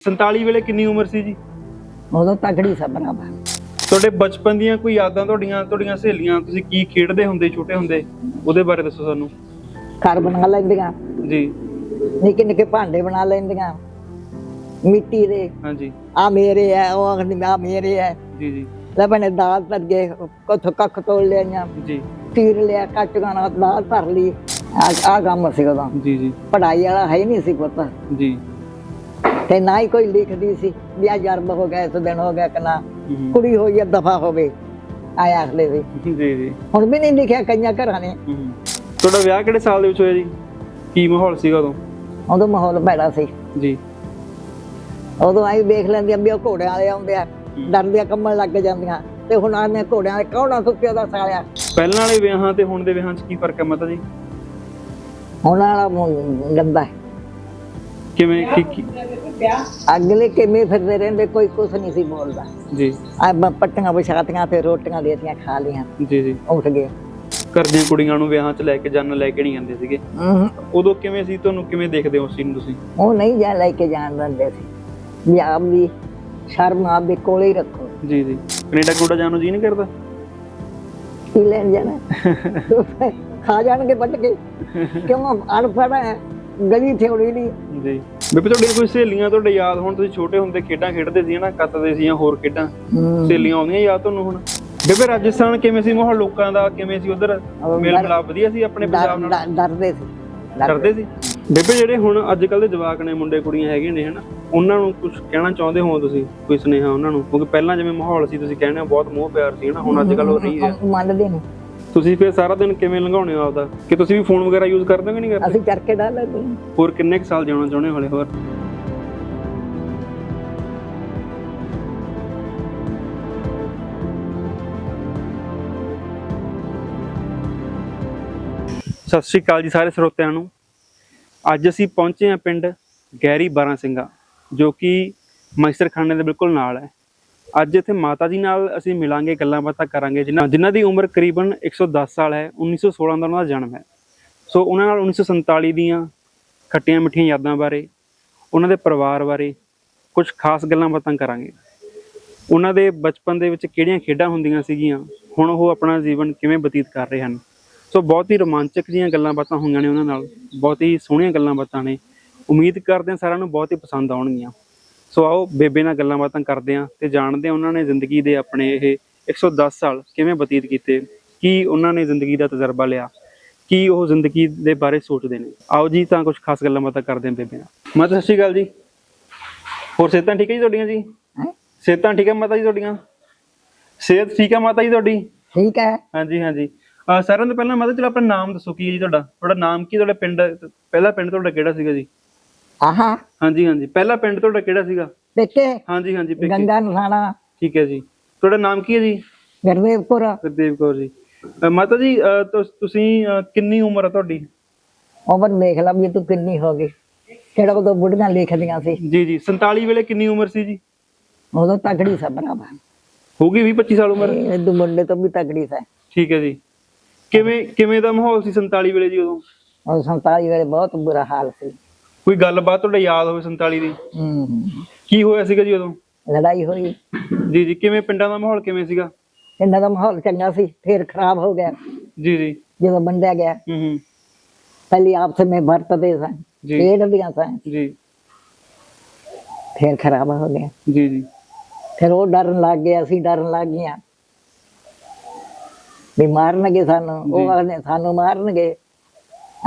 47 ਵੇਲੇ ਕਿੰਨੀ ਉਮਰ ਸੀ ਜੀ? ਉਦੋਂ ਤਕੜੀ ਸਾ ਬਰਾਬਰ। ਤੁਹਾਡੇ ਬਚਪਨ ਦੀਆਂ ਕੋਈ ਯਾਦਾਂ, ਤੁਹਾਡੀਆਂ ਸਹੇਲੀਆਂ, ਤੁਸੀਂ ਕੀ ਖੇਡਦੇ ਹੁੰਦੇ ਛੋਟੇ ਹੁੰਦੇ, ਉਹਦੇ ਬਾਰੇ ਦੱਸੋ ਸਾਨੂੰ। ਘਰ ਬਣਾ ਲੈਂਦੀਆਂ ਜੀ। ਨਿੱਕੇ ਨਿੱਕੇ ਭਾਂਡੇ ਬਣਾ ਲੈਂਦੀਆਂ ਮਿੱਟੀ ਦੇ। ਹਾਂਜੀ। ਆ ਮੇਰੇ ਹੈ, ਉਹ ਆਖਦੀ ਆ ਮੇਰੇ ਹੈ। ਜੀ ਜੀ ਲੈ ਬਣੇ ਦਾਲ ਧਰ ਗਏ, ਕੁੱਥੋਂ ਕੱਖ ਤੋੜ ਲਿਆਈਆਂ, ਜੀ ਚੀਰ ਲਿਆ, ਕੱਚੀਆਂ ਨਾਲ ਦਾਲ ਧਰ ਲਈ। ਆ ਕੰਮ ਸੀ ਉਦੋਂ। ਜੀ ਜੀ ਪੜ੍ਹਾਈ ਵਾਲਾ ਹੈ ਨਹੀਂ ਸੀ ਪੁੱਤ, ਜੀ। ਤੇ ਨਾ ਹੀ ਕੋਈ ਲਿਖਦੀ ਸੀ ਵੀ ਆ ਜਰਬ ਹੋ ਗਿਆ, ਇਸ ਦਿਨ ਹੋ ਗਿਆ ਕਿ ਨਾ ਕੁੜੀ ਹੋਈ ਆ ਦਫਾ ਹੋਵੇ ਆਇਆ ਅਗਲੇ ਵੀ। ਜੀ ਜੀ। ਹੁਣ ਵੀ ਨਹੀਂ ਲਿਖਿਆ ਕਈਆਂ ਘਰਾਂ ਨੇ। ਤੁਹਾਡਾ ਵਿਆਹ ਕਿਹੜੇ ਸਾਲ ਦੇ ਵਿੱਚ ਹੋਇਆ ਜੀ? ਕੀ ਮਾਹੌਲ ਸੀਗਾ ਉਦੋਂ? ਉਦੋਂ ਮਾਹੌਲ ਭੈੜਾ ਸੀ। ਜੀ। ਉਦੋਂ ਆਈ ਵੇਖ ਲੈਂਦੀਆਂ ਵੀ ਉਹ ਘੋੜਿਆਂ ਵਾਲੇ ਆਉਂਦੇ ਆ, ਡਰਦੀਆਂ ਕੰਬਣ ਲੱਗ ਜਾਂਦੀਆਂ। ਤੇ ਹੁਣ ਆਨੇ ਘੋੜਿਆਂ ਵਾਲੇ ਕੌਣਾ ਸੁੱਕਿਆ ਦਾ ਸਾਲਿਆ। ਪਹਿਲਾਂ ਵਾਲੇ ਵਿਆਹਾਂ ਤੇ ਹੁਣ ਦੇ ਵਿਆਹਾਂ 'ਚ ਕੀ ਫਰਕ ਹੈ ਮਾਤਾ ਜੀ? ਹੁਣ ਵਾਲਾ ਗੰਦਾ ਹੈ। ਕਿਵੇਂ ਕੀ? ਅਗਲੇ ਕਿਵੇਂ ਫਿਰਦੇ ਰਹਿੰਦੇ, ਕੋਈ ਕੁਛ ਨਹੀਂ ਸੀ ਬੋਲਦਾ। ਜੀ। ਆ ਪੱਟੀਆਂ ਵਿਛਾਤੀਆਂ ਤੇ ਰੋਟੀਆਂ ਦੇਤੀਆਂ, ਖਾ ਲੀਆਂ, ਜੀ ਜੀ। ਉੱਠ ਗਏ। ਘਰ ਦੀਆਂ ਕੁੜੀਆਂ ਨੂੰ ਵਿਆਹਾਂ 'ਚ ਲੈ ਕੇ ਨਹੀਂ ਜਾਂਦੇ ਸੀਗੇ। ਉਦੋਂ ਕਿਵੇਂ ਸੀ, ਤੁਹਾਨੂੰ ਕਿਵੇਂ ਦੇਖਦੇ ਹੋ ਉਸ ਚੀਜ਼ ਨੂੰ ਤੁਸੀਂ? ਉਹ ਨਹੀਂ ਜਾ ਲੈ ਕੇ ਜਾਣ ਦਿੰਦੇ ਸੀ ਵੀ ਆਪ ਵੀ ਸ਼ਰਮ ਆਪ ਦੇ ਕੋਲੇ ਹੀ ਰੱਖੋ। ਜੀ ਜੀ। ਕੈਨੇਡਾ ਕੋਡਾ ਜਾਣ ਨੂੰ ਜੀ ਨਹੀਂ ਕਰਦਾ? ਕੀ ਲੈਣ ਜਾਣਾ, ਖਾ ਜਾਣਗੇ ਵੱਢ ਕੇ। ਕਿਉਂ ਅਨਪੜ੍ਹ ਹੈ, ਗਲੀ ਥੋੜੀ ਨਹੀਂ। ਜੀ। ਬੇਬੇ ਤੁਹਾਡੀਆਂ ਕੋਈ ਸਹੇਲੀਆਂ, ਤੁਹਾਡੇ ਯਾਦ ਹੁਣ ਤੁਸੀਂ ਛੋਟੇ ਹੁੰਦੇ ਖੇਡਾਂ ਖੇਡਦੇ ਸੀ ਨਾ, ਕੱਤਦੇ ਸੀ ਜਾਂ ਹੋਰ ਖੇਡਾਂ, ਸਹੇਲੀਆਂ ਆਉਂਦੀਆਂ ਯਾਦ ਤੁਹਾਨੂੰ ਹੁਣ? ਬੇਬੇ ਰਾਜਸਥਾਨ ਕਿਵੇਂ ਸੀ ਮਾਹੌਲ ਲੋਕਾਂ ਦਾ, ਕਿਵੇਂ ਸੀ ਉਧਰ? ਮੇਲ ਮਿਲਾਪ ਵਧੀਆ ਸੀ ਆਪਣੇ ਪੰਜਾਬ ਨਾਲ? ਡਰਦੇ ਸੀ। ਡਰਦੇ ਸੀ। ਬੇਬੇ ਜਿਹੜੇ ਹੁਣ ਅੱਜ ਕੱਲ ਦੇ ਜਵਾਕ ਨੇ, ਮੁੰਡੇ ਕੁੜੀਆਂ ਹੈਗੇ ਨੇ ਹਨਾ, ਉਹਨਾਂ ਨੂੰ ਕੁਝ ਕਹਿਣਾ ਚਾਹੁੰਦੇ ਹੋ ਤੁਸੀਂ, ਕੋਈ ਸੁਨੇਹਾ ਉਹਨਾਂ ਨੂੰ? ਕਿਉਂਕਿ ਪਹਿਲਾਂ ਜਿਵੇਂ ਮਾਹੌਲ ਸੀ, ਤੁਸੀਂ ਕਹਿੰਦੇ ਹੋ ਬਹੁਤ ਮੋਹ ਪਿਆਰ ਸੀ ਹਨਾ, ਹੁਣ ਅੱਜ ਕੱਲ ਉਹ ਨਹੀਂ ਹੈ। ਮੰਨਦੇ ਨੇ। ਤੁਸੀਂ ਫਿਰ ਸਾਰਾ ਦਿਨ ਕਿਵੇਂ ਲੰਘਾਉਣੇ ਹੋ ਆਪਦਾ? ਕਿ ਤੁਸੀਂ ਵੀ ਫੋਨ ਵਗੈਰਾ ਯੂਜ਼ ਕਰਦੇ ਹੋ ਕਿ ਨਹੀਂ ਕਰਦੇ? ਅਸੀਂ ਚਰਖੇ ਡਾਲ ਲੈਂਦੇ। ਹੋਰ ਕਿੰਨੇ ਕੁ ਸਾਲ ਜਿਉਣਾ ਚਾਹੁੰਦੇ ਹੋ ਹਲੇ ਹੋਰ? ਸਤਿ ਸ਼੍ਰੀ ਅਕਾਲ ਜੀ ਸਾਰੇ ਸਰੋਤਿਆਂ ਨੂੰ। ਅੱਜ ਅਸੀਂ ਪਹੁੰਚੇ ਹਾਂ ਪਿੰਡ ਗਹਿਰੀ ਬਾਰਾਂਸਿੰਗਾ, ਜੋ ਕਿ ਮਾਈਸਰਖਾਨੇ ਦੇ ਬਿਲਕੁਲ ਨਾਲ ਹੈ। ਅੱਜ ਇੱਥੇ ਮਾਤਾ ਜੀ ਨਾਲ ਅਸੀਂ ਮਿਲਾਂਗੇ, ਗੱਲਾਂ ਬਾਤਾਂ ਕਰਾਂਗੇ, ਜਿਨ੍ਹਾਂ ਦੀ ਉਮਰ ਕਰੀਬਨ 110 ਸਾਲ ਹੈ। 1916 ਦਾ ਉਹਨਾਂ ਦਾ ਜਨਮ ਹੈ। ਸੋ ਉਹਨਾਂ ਨਾਲ 1947 ਦੀਆਂ ਖੱਟੀਆਂ ਮਿੱਠੀਆਂ ਯਾਦਾਂ ਬਾਰੇ, ਉਹਨਾਂ ਦੇ ਪਰਿਵਾਰ ਬਾਰੇ ਕੁਝ ਖਾਸ ਗੱਲਾਂ ਬਾਤਾਂ ਕਰਾਂਗੇ। ਉਹਨਾਂ ਦੇ ਬਚਪਨ ਦੇ ਵਿੱਚ ਕਿਹੜੀਆਂ ਖੇਡਾਂ ਹੁੰਦੀਆਂ ਸੀਗੀਆਂ, ਹੁਣ ਉਹ ਆਪਣਾ ਜੀਵਨ ਕਿਵੇਂ ਬਤੀਤ ਕਰ ਰਹੇ ਹਨ। ਸੋ ਬਹੁਤ ਹੀ ਰੋਮਾਂਚਕ ਜਿਹੀਆਂ ਗੱਲਾਂ ਬਾਤਾਂ ਹੋਈਆਂ ਨੇ ਉਹਨਾਂ ਨਾਲ, ਬਹੁਤ ਹੀ ਸੋਹਣੀਆਂ ਗੱਲਾਂ ਬਾਤਾਂ ਨੇ। ਉਮੀਦ ਕਰਦੇ ਹਾਂ ਸਾਰਿਆਂ ਨੂੰ ਬਹੁਤ ਹੀ ਪਸੰਦ ਆਉਣਗੀਆਂ। ਸੋ ਆਓ ਬੇਬੇ ਨਾਲ ਗੱਲਾਂ ਬਾਤਾਂ ਕਰਦੇ ਹਾਂ ਤੇ ਜਾਣਦੇ ਹਾਂ ਉਹਨਾਂ ਨੇ ਜ਼ਿੰਦਗੀ ਦੇ ਆਪਣੇ ਇਹ 110 ਸਾਲ ਕਿਵੇਂ ਬਤੀਤ ਕੀਤੇ, ਕੀ ਉਹਨਾਂ ਨੇ ਜ਼ਿੰਦਗੀ ਦਾ ਤਜਰਬਾ ਲਿਆ, ਕੀ ਉਹ ਜ਼ਿੰਦਗੀ ਦੇ ਬਾਰੇ ਸੋਚਦੇ ਨੇ। ਆਓ ਜੀ ਤਾਂ ਕੁਝ ਖਾਸ ਗੱਲਾਂ ਬਾਤਾਂ ਕਰਦੇ ਹਾਂ ਬੇਬੇ ਨਾਲ। ਮਾਤਾ ਸਤਿ ਸ਼੍ਰੀ ਅਕਾਲ ਜੀ। ਹੋਰ ਸਿਹਤਾਂ ਠੀਕ ਹੈ ਜੀ ਤੁਹਾਡੀਆਂ? ਜੀ ਸਿਹਤਾਂ ਠੀਕ ਹੈ ਮਾਤਾ ਜੀ ਤੁਹਾਡੀਆਂ? ਸਿਹਤ ਠੀਕ ਹੈ ਮਾਤਾ ਜੀ ਤੁਹਾਡੀ? ਠੀਕ ਹੈ। ਹਾਂਜੀ ਹਾਂਜੀ। ਸਾਰਿਆਂ ਤੋਂ ਪਹਿਲਾਂ ਮਾਤਾ ਚਲੋ ਆਪਣਾ ਨਾਮ ਦੱਸੋ ਕੀ ਹੈ ਜੀ ਤੁਹਾਡਾ ਨਾਮ ਕੀ, ਤੁਹਾਡਾ ਪਿੰਡ, ਪਹਿਲਾ ਪਿੰਡ ਤੁਹਾਡਾ ਕਿਹੜਾ ਸੀਗਾ ਜੀ? ਆਹਾ। ਹਾਂਜੀ ਹਾਂਜੀ, ਪਹਿਲਾ ਪਿੰਡ ਤੁਹਾਡਾ ਕਿਹੜਾ ਸੀਗਾ? ਪੇਕੇ। ਹਾਂਜੀ ਹਾਂਜੀ, ਗੰਗਾ ਨਸਾਣਾ। ਠੀਕ ਹੈ ਜੀ। ਤੁਹਾਡਾ ਨਾਮ ਕੀ ਹੈ ਜੀ? ਗੁਰਦੇਵਪੁਰ। ਗੁਰਦੇਵ ਕੌਰ ਜੀ। ਮਾਤਾ ਜੀ ਤੁਸੀਂ ਕਿੰਨੀ ਉਮਰ ਹੈ ਤੁਹਾਡੀ? ਉਮਰ ਦੇਖ ਲਾ ਵੀ ਤੂੰ ਕਿੰਨੀ ਹੋ ਗਈ, ਕਿਹੜਾ ਉਦੋਂ ਬੁੱਢੀਆਂ ਲਿਖਦੀਆਂ ਸੀ। ਜੀ ਜੀ। 47 ਵੇਲੇ ਕਿੰਨੀ ਉਮਰ ਸੀ ਜੀ? ਉਦੋਂ ਤਕੜੀ ਸਾ ਬਰਾਬਰ। ਹੋਊਗੀ 20-25 ਸਾਲ ਉਮਰ? ਇਹ ਮੁੰਡੇ ਤੋਂ ਵੀ ਤਕੜੀ ਸਾ। ਠੀਕ ਹੈ ਜੀ। ਕਿਵੇਂ ਦਾ ਮਾਹੌਲ ਸੀ 47 ਵੇਲੇ ਜੀ ਉਦੋਂ? ਉਹ 47 ਵੇਲੇ ਬਹੁਤ ਬੁਰਾ ਹਾਲ ਸੀ। ਕੋਈ ਗੱਲਬਾਤ ਤੁਹਾਡਾ ਯਾਦ ਹੋਵੇ 47 ਦੀ? ਕੀ ਹੋਇਆ ਸੀਗਾ ਜੀ ਉਦੋਂ? ਲੜਾਈ ਹੋਈ। ਜੀ ਜੀ। ਕਿਵੇਂ ਪਿੰਡਾਂ ਦਾ ਮਾਹੌਲ ਕਿਵੇਂ ਸੀਗਾ? ਇਹਨਾਂ ਦਾ ਮਾਹੌਲ ਚੰਗਾ ਸੀ, ਫਿਰ ਖਰਾਬ ਹੋ ਗਿਆ ਜੀ ਜੀ। ਜਦੋਂ ਵੰਡਿਆ ਗਿਆ। ਪਹਿਲੀ ਆਪਸ ਵਿੱਚ ਵਰਤਦੇ ਸਨ, ਖੇਡਦੀਆਂ ਸਨ, ਜੀ। ਫਿਰ ਖਰਾਬ ਹੋ ਗਿਆ। ਜੀ ਜੀ। ਫਿਰ ਉਹ ਡਰਨ ਲੱਗ ਗਏ, ਅਸੀਂ ਡਰਨ ਲੱਗ ਗਈਆਂ ਵੀ ਮਾਰਨਗੇ ਸਾਨੂੰ, ਉਹ ਆਖਦੇ ਸਾਨੂੰ ਮਾਰਨਗੇ।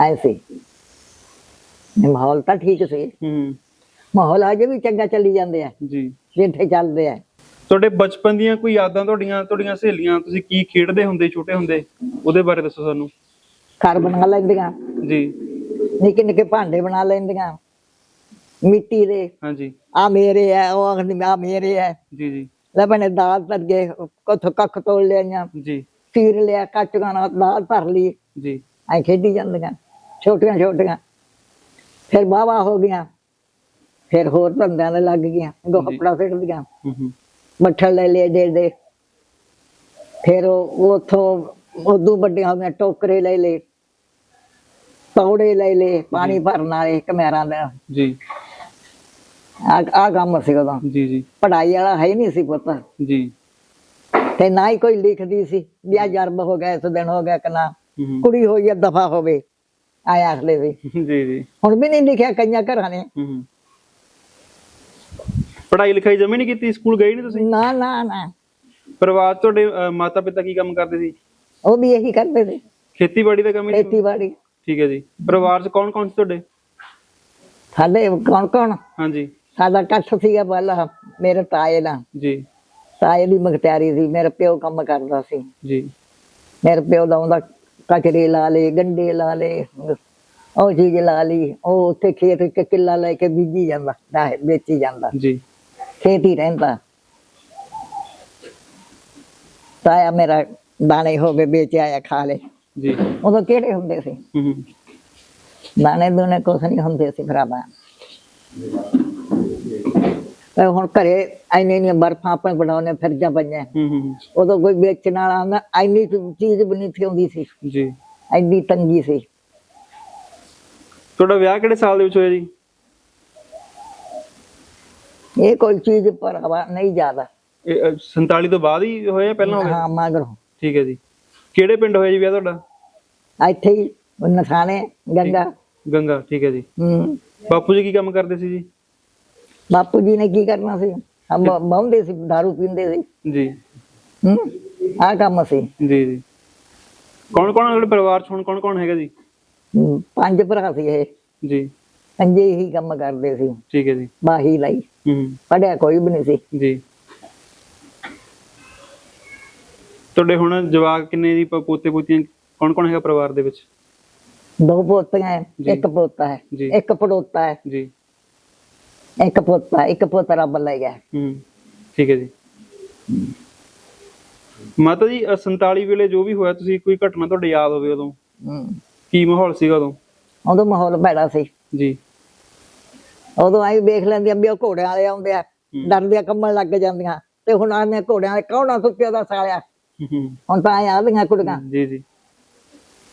ਐਸੇ ਮਾਹੌਲ ਤਾਂ ਠੀਕ ਸੀ। ਮਾਹੌਲ ਅਜੇ ਵੀ ਚੰਗਾ ਚੱਲੀ ਜਾਂਦੇ ਆ ਜੀ, ਜਿੱਥੇ ਚੱਲਦੇ ਆ। ਤੁਹਾਡੇ ਬਚਪਨ ਦੀਆਂ ਕੋਈ ਯਾਦਾਂ, ਤੁਹਾਡੀਆਂ ਸਹੇਲੀਆਂ, ਤੁਸੀਂ ਕੀ ਖੇਡਦੇ ਹੁੰਦੇ ਛੋਟੇ ਹੁੰਦੇ, ਉਹਦੇ ਬਾਰੇ ਦੱਸੋ ਸਾਨੂੰ। ਘਰ ਬਣਾ ਲੈਂਦੀਆਂ ਜੀ। ਨਿੱਕੇ ਨਿੱਕੇ ਭਾਂਡੇ ਬਣਾ ਲੈਂਦੀਆਂ ਮਿੱਟੀ ਦੇ। ਹਾਂਜੀ। ਆ ਮੇਰੇ ਹੈ, ਉਹ ਆਖਦੀ ਆ ਮੇਰੇ ਹੈ। ਜੀ ਜੀ। ਲੈ ਬਣੇ ਦਾਲ ਧਰ ਗਏ, ਕੁੱਥੋਂ ਕੱਖ ਤੋੜ ਲਿਆਈਆਂ, ਜੀ। ਚੀਰ ਲਿਆ, ਕੱਚੀਆਂ ਨਾਲ ਦਾਲ ਧਰ ਲਈ। ਜੀ। ਐ ਖੇਡੀ ਜਾਂਦੀਆਂ ਛੋਟੀਆਂ ਛੋਟੀਆਂ। ਫਿਰ ਵਾਹਵਾ ਹੋ ਗਈਆਂ, ਫਿਰ ਹੋਰ ਧੰਦਿਆਂ ਦੇ ਲੱਗ ਗਈਆਂ, ਕੱਪੜਾ ਸਿੱਟਦੀਆਂ, ਮੱਠਲ ਲੈ ਲਏ ਦੇ। ਫਿਰ ਉਹ ਉੱਥੋਂ ਉਦੋਂ ਵੱਡੀਆਂ ਹੋ ਗਈਆਂ, ਟੋਕਰੇ ਲੈ ਲਏ, ਤੌੜੇ ਲੈ ਲਏ ਪਾਣੀ ਭਰਨ ਵਾਲੇ ਕਮੈਰਾਂ ਦਾ। ਜੀ। ਆ ਕੰਮ ਸੀ ਉਦੋਂ। ਜੀ ਜੀ ਪੜ੍ਹਾਈ ਵਾਲਾ ਹੈ ਹੀ ਨਹੀਂ ਸੀ ਪੁੱਤ, ਜੀ। ਤੇ ਨਾ ਹੀ ਕੋਈ ਲਿਖਦੀ ਸੀ ਵੀ ਆ ਜਰਬ ਹੋ ਗਿਆ, ਇਸ ਦਿਨ ਹੋ ਗਿਆ ਕਿ ਨਾ ਹੂੰ ਕੁੜੀ ਹੋਈ ਆ ਦਫਾ ਹੋਵੇ, ਆਇਆ ਆਖਦੇ ਸੀ। ਜੀ ਜੀ। ਹੁਣ ਵੀ ਨਹੀਂ ਲਿਖਿਆ ਕਈਆਂ ਘਰਾਂ ਨੇ। ਹੂੰ। ਪੜ੍ਹਾਈ ਲਿਖਾਈ ਜਮੀ ਨਹੀਂ ਕੀਤੀ, ਸਕੂਲ ਗਏ ਨਹੀਂ ਤੁਸੀਂ? ਨਾ ਨਾ ਨਾ, ਪਰਿਵਾਰ 'ਚ ਤੁਹਾਡੇ ਮਾਤਾ ਪਿਤਾ ਕੀ ਕੰਮ ਕਰਦੇ ਸੀ? ਉਹ ਵੀ ਇਹੀ ਕਰਦੇ ਸੀ, ਖੇਤੀਬਾੜੀ ਦਾ ਕੰਮ ਹੀ ਸੀ? ਖੇਤੀਬਾੜੀ। ਠੀਕ ਹੈ ਜੀ। ਪਰਿਵਾਰ 'ਚ ਕੌਣ ਕੌਣ ਸੀ ਤੁਹਾਡੇ? ਸਾਡੇ ਕੌਣ ਕੌਣ? ਹਾਂਜੀ ਸਾਡਾ ਇਕੱਠ ਸੀਗਾ ਪਹਿਲਾਂ ਮੇਰੇ ਤਾਏ ਨਾਲ, ਜੀ ਤਾਏ ਦੀ ਮੁਖਤਿਆਰੀ ਸੀ। ਮੇਰਾ ਪਿਓ ਕੰਮ ਕਰਦਾ ਸੀ, ਜੀ। ਮੇਰੇ ਪਿਓ ਦਾ ਆਉਂਦਾ ਕਚਰੇ ਲਾ ਲਏ, ਗੰਡੇ ਲਾ ਲਏ, ਉਹ ਚੀਜ਼ ਲਾ ਲਈ। ਉਹ ਉੱਥੇ ਖੇਤ ਇੱਕ ਕਿੱਲਾ ਲੈ ਕੇ ਬੀਜੀ ਜਾਂਦਾ, ਵੇਚੀ ਜਾਂਦਾ, ਜੀ ਖੇਤ ਹੀ ਰਹਿੰਦਾ। ਤਾਇਆ ਮੇਰਾ ਦਾਣੇ ਹੋ ਗਏ, ਵੇਚ ਆਇਆ, ਖਾ ਲਏ। ਜੀ। ਉਦੋਂ ਕਿਹੜੇ ਹੁੰਦੇ ਸੀ ਹੂੰ ਦਾਣੇ ਦੂਣੇ, ਕੁਛ ਨਹੀਂ ਹੁੰਦੇ ਸੀ ਭਰਾਵਾ। ਤੇ ਹੁਣ ਘਰੇ ਇੰਨੀਆਂ ਬਰਫਾਂ ਆਪਣੇ ਬਣਾਉਣੇ ਫਿਰਜਾਂ ਪਈਆਂ। ਹੂੰ ਉਦੋਂ ਕੋਈ ਵੇਚਣ ਵਾਲਾ ਨਾ, ਇੰਨੀ ਚੀਜ਼ ਵੀ ਨਹੀਂ ਸੀ ਆਉਂਦੀ ਸੀ, ਜੀ। ਇੰਨੀ ਤੰਗੀ ਸੀ। ਤੁਹਾਡਾ ਵਿਆਹ ਕਿਹੜੇ ਸਾਲ ਦੇ ਵਿੱਚ ਹੋਇਆ ਜੀ? ਇਹ ਕੋਈ ਚੀਜ਼ ਭਰਾਵਾ ਨਹੀਂ ਜ਼ਿਆਦਾ। ਇਹ 47 ਤੋਂ ਬਾਅਦ ਹੀ ਹੋਇਆ, ਪਹਿਲਾਂ ਹੋ ਗਿਆ? ਹਾਂ ਮਗਰੋਂ। ਠੀਕ ਹੈ ਜੀ। ਕਿਹੜੇ ਪਿੰਡ ਹੋਇਆ ਜੀ ਵਿਆਹ ਤੁਹਾਡਾ? ਇੱਥੇ ਹੀ ਨਥਾਣੇ ਗੰਗਾ। ਗੰਗਾ, ਠੀਕ ਹੈ ਜੀ। ਬਾਪੂ ਜੀ ਕੀ ਕੰਮ ਕਰਦੇ ਸੀ ਜੀ? ਬਾਪੂ ਜੀ ਨੇ ਕੀ ਕਰਨਾ ਸੀ, ਬਹੁੰਦੇ ਸੀ, ਦਾਰੂ ਪੀਂਦੇ ਸੀ ਜੀ। ਆਹ ਕੰਮ ਸੀ। ਜੀ ਜੀ। ਕੌਣ ਕੌਣ ਤੁਹਾਡੇ ਪਰਿਵਾਰ 'ਚ ਹੁਣ ਕੌਣ ਕੌਣ ਹੈਗਾ ਜੀ? 5 ਭਰਾ ਸੀ ਇਹ, ਜੀ। ਪੰਜੇ ਹੀ ਕੰਮ ਕਰਦੇ ਸੀ, ਠੀਕ ਹੈ ਜੀ। ਬਾਹੀ ਲਈ। ਹੂੰ ਪੜਿਆ ਕੋਈ ਵੀ ਨਹੀਂ ਸੀ। ਜੀ। ਤੁਹਾਡੇ ਹੁਣ ਜਵਾਕ ਕਿੰਨੇ ਜੀ, ਪੋਤੇ ਪੋਤੀਆਂ ਕੌਣ ਕੌਣ ਹੈਗਾ ਪਰਿਵਾਰ ਦੇ ਵਿੱਚ? 2 ਪੋਤੀਆਂ ਹੈ, ਇੱਕ ਪੋਤਾ ਹੈ, ਜੀ। ਇੱਕ ਪੜੋਤਾ ਹੈ, ਜੀ। ਇੱਕ ਪੋਤਾ ਰੱਬ ਲੈ ਗਿਆ। ਠੀਕ ਹੈ ਜੀ। ਮਾਤਾ ਜੀ 47 ਵੇਲੇ ਜੋ ਵੀ ਹੋਇਆ, ਤੁਸੀਂ ਕੋਈ ਘਟਨਾ ਤੁਹਾਡੇ ਯਾਦ ਹੋਵੇ ਉਦੋਂ, ਕੀ ਮਾਹੌਲ ਸੀਗਾ ਉਦੋਂ? ਉਦੋਂ ਮਾਹੌਲ ਭੈੜਾ ਸੀ ਜੀ। ਉਦੋਂ ਆਈ ਵੇਖ ਲੈਂਦੀਆਂ ਵੀ ਉਹ ਘੋੜਿਆਂ ਵਾਲੇ ਆਉਂਦੇ ਆ, ਡਰਦੀਆਂ ਕੰਬਣ ਲੱਗ ਜਾਂਦੀਆਂ। ਤੇ ਹੁਣ ਆਨੇ ਘੋੜਿਆਂ ਵਾਲੇ ਕੌਣਾ ਸੁੱਕਿਆ ਦਾ ਸਾਲਿਆ, ਹੁਣ ਤਾਂ ਐ ਆਦੀਆਂ ਕੁੜੀਆਂ। ਜੀ ਜੀ।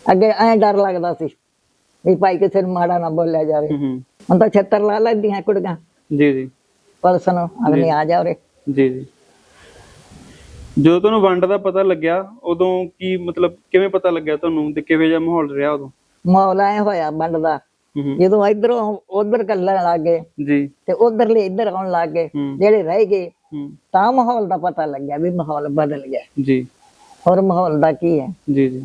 ਅੱਗੇ ਐ ਡਰ ਲੱਗਦਾ ਸੀ ਵੀ ਭਾਈ ਕਿਸੇ ਨੂੰ ਮਾੜਾ ਨਾ ਬੋਲਿਆ ਜਾਵੇ। ਹੁਣ ਤਾਂ ਛੱਤਰ ਲਾ ਲੈਂਦੀਆਂ ਕੁੜੀਆਂ। ਜੀ ਜੀ। ਪੁਲਿਸ ਨੂੰ ਅਗਨੀ ਆ ਜਾ ਉਰੇ। ਜੀ ਜੀ। ਜਦੋਂ ਤੁਹਾਨੂੰ ਵੰਡ ਦਾ ਪਤਾ ਲੱਗਿਆ, ਉਦੋਂ ਕੀ ਮਤਲਬ ਕਿਵੇਂ ਪਤਾ ਲੱਗਿਆ ਤੁਹਾਨੂੰ, ਤੇ ਕਿਵੇਂ ਜਿਹਾ ਮਾਹੌਲ ਰਿਹਾ ਉਦੋਂ? ਮਾਹੌਲ ਐ ਹੋਇਆ ਵੰਡ ਦਾ, ਜਦੋਂ ਇਧਰੋਂ ਉਧਰ ਕੱਲਣ ਲੱਗ ਗਏ ਜੀ, ਤੇ ਉਧਰਲੇ ਇੱਧਰ ਆਉਣ ਲੱਗ ਗਏ, ਜਿਹੜੇ ਰਹਿ ਗਏ ਤਾਂ ਮਾਹੌਲ ਦਾ ਪਤਾ ਲੱਗਿਆ ਵੀ ਮਾਹੌਲ ਬਦਲ ਗਿਆ ਜੀ। ਹੋਰ ਮਾਹੌਲ ਦਾ ਕੀ ਹੈ? ਜੀ ਜੀ।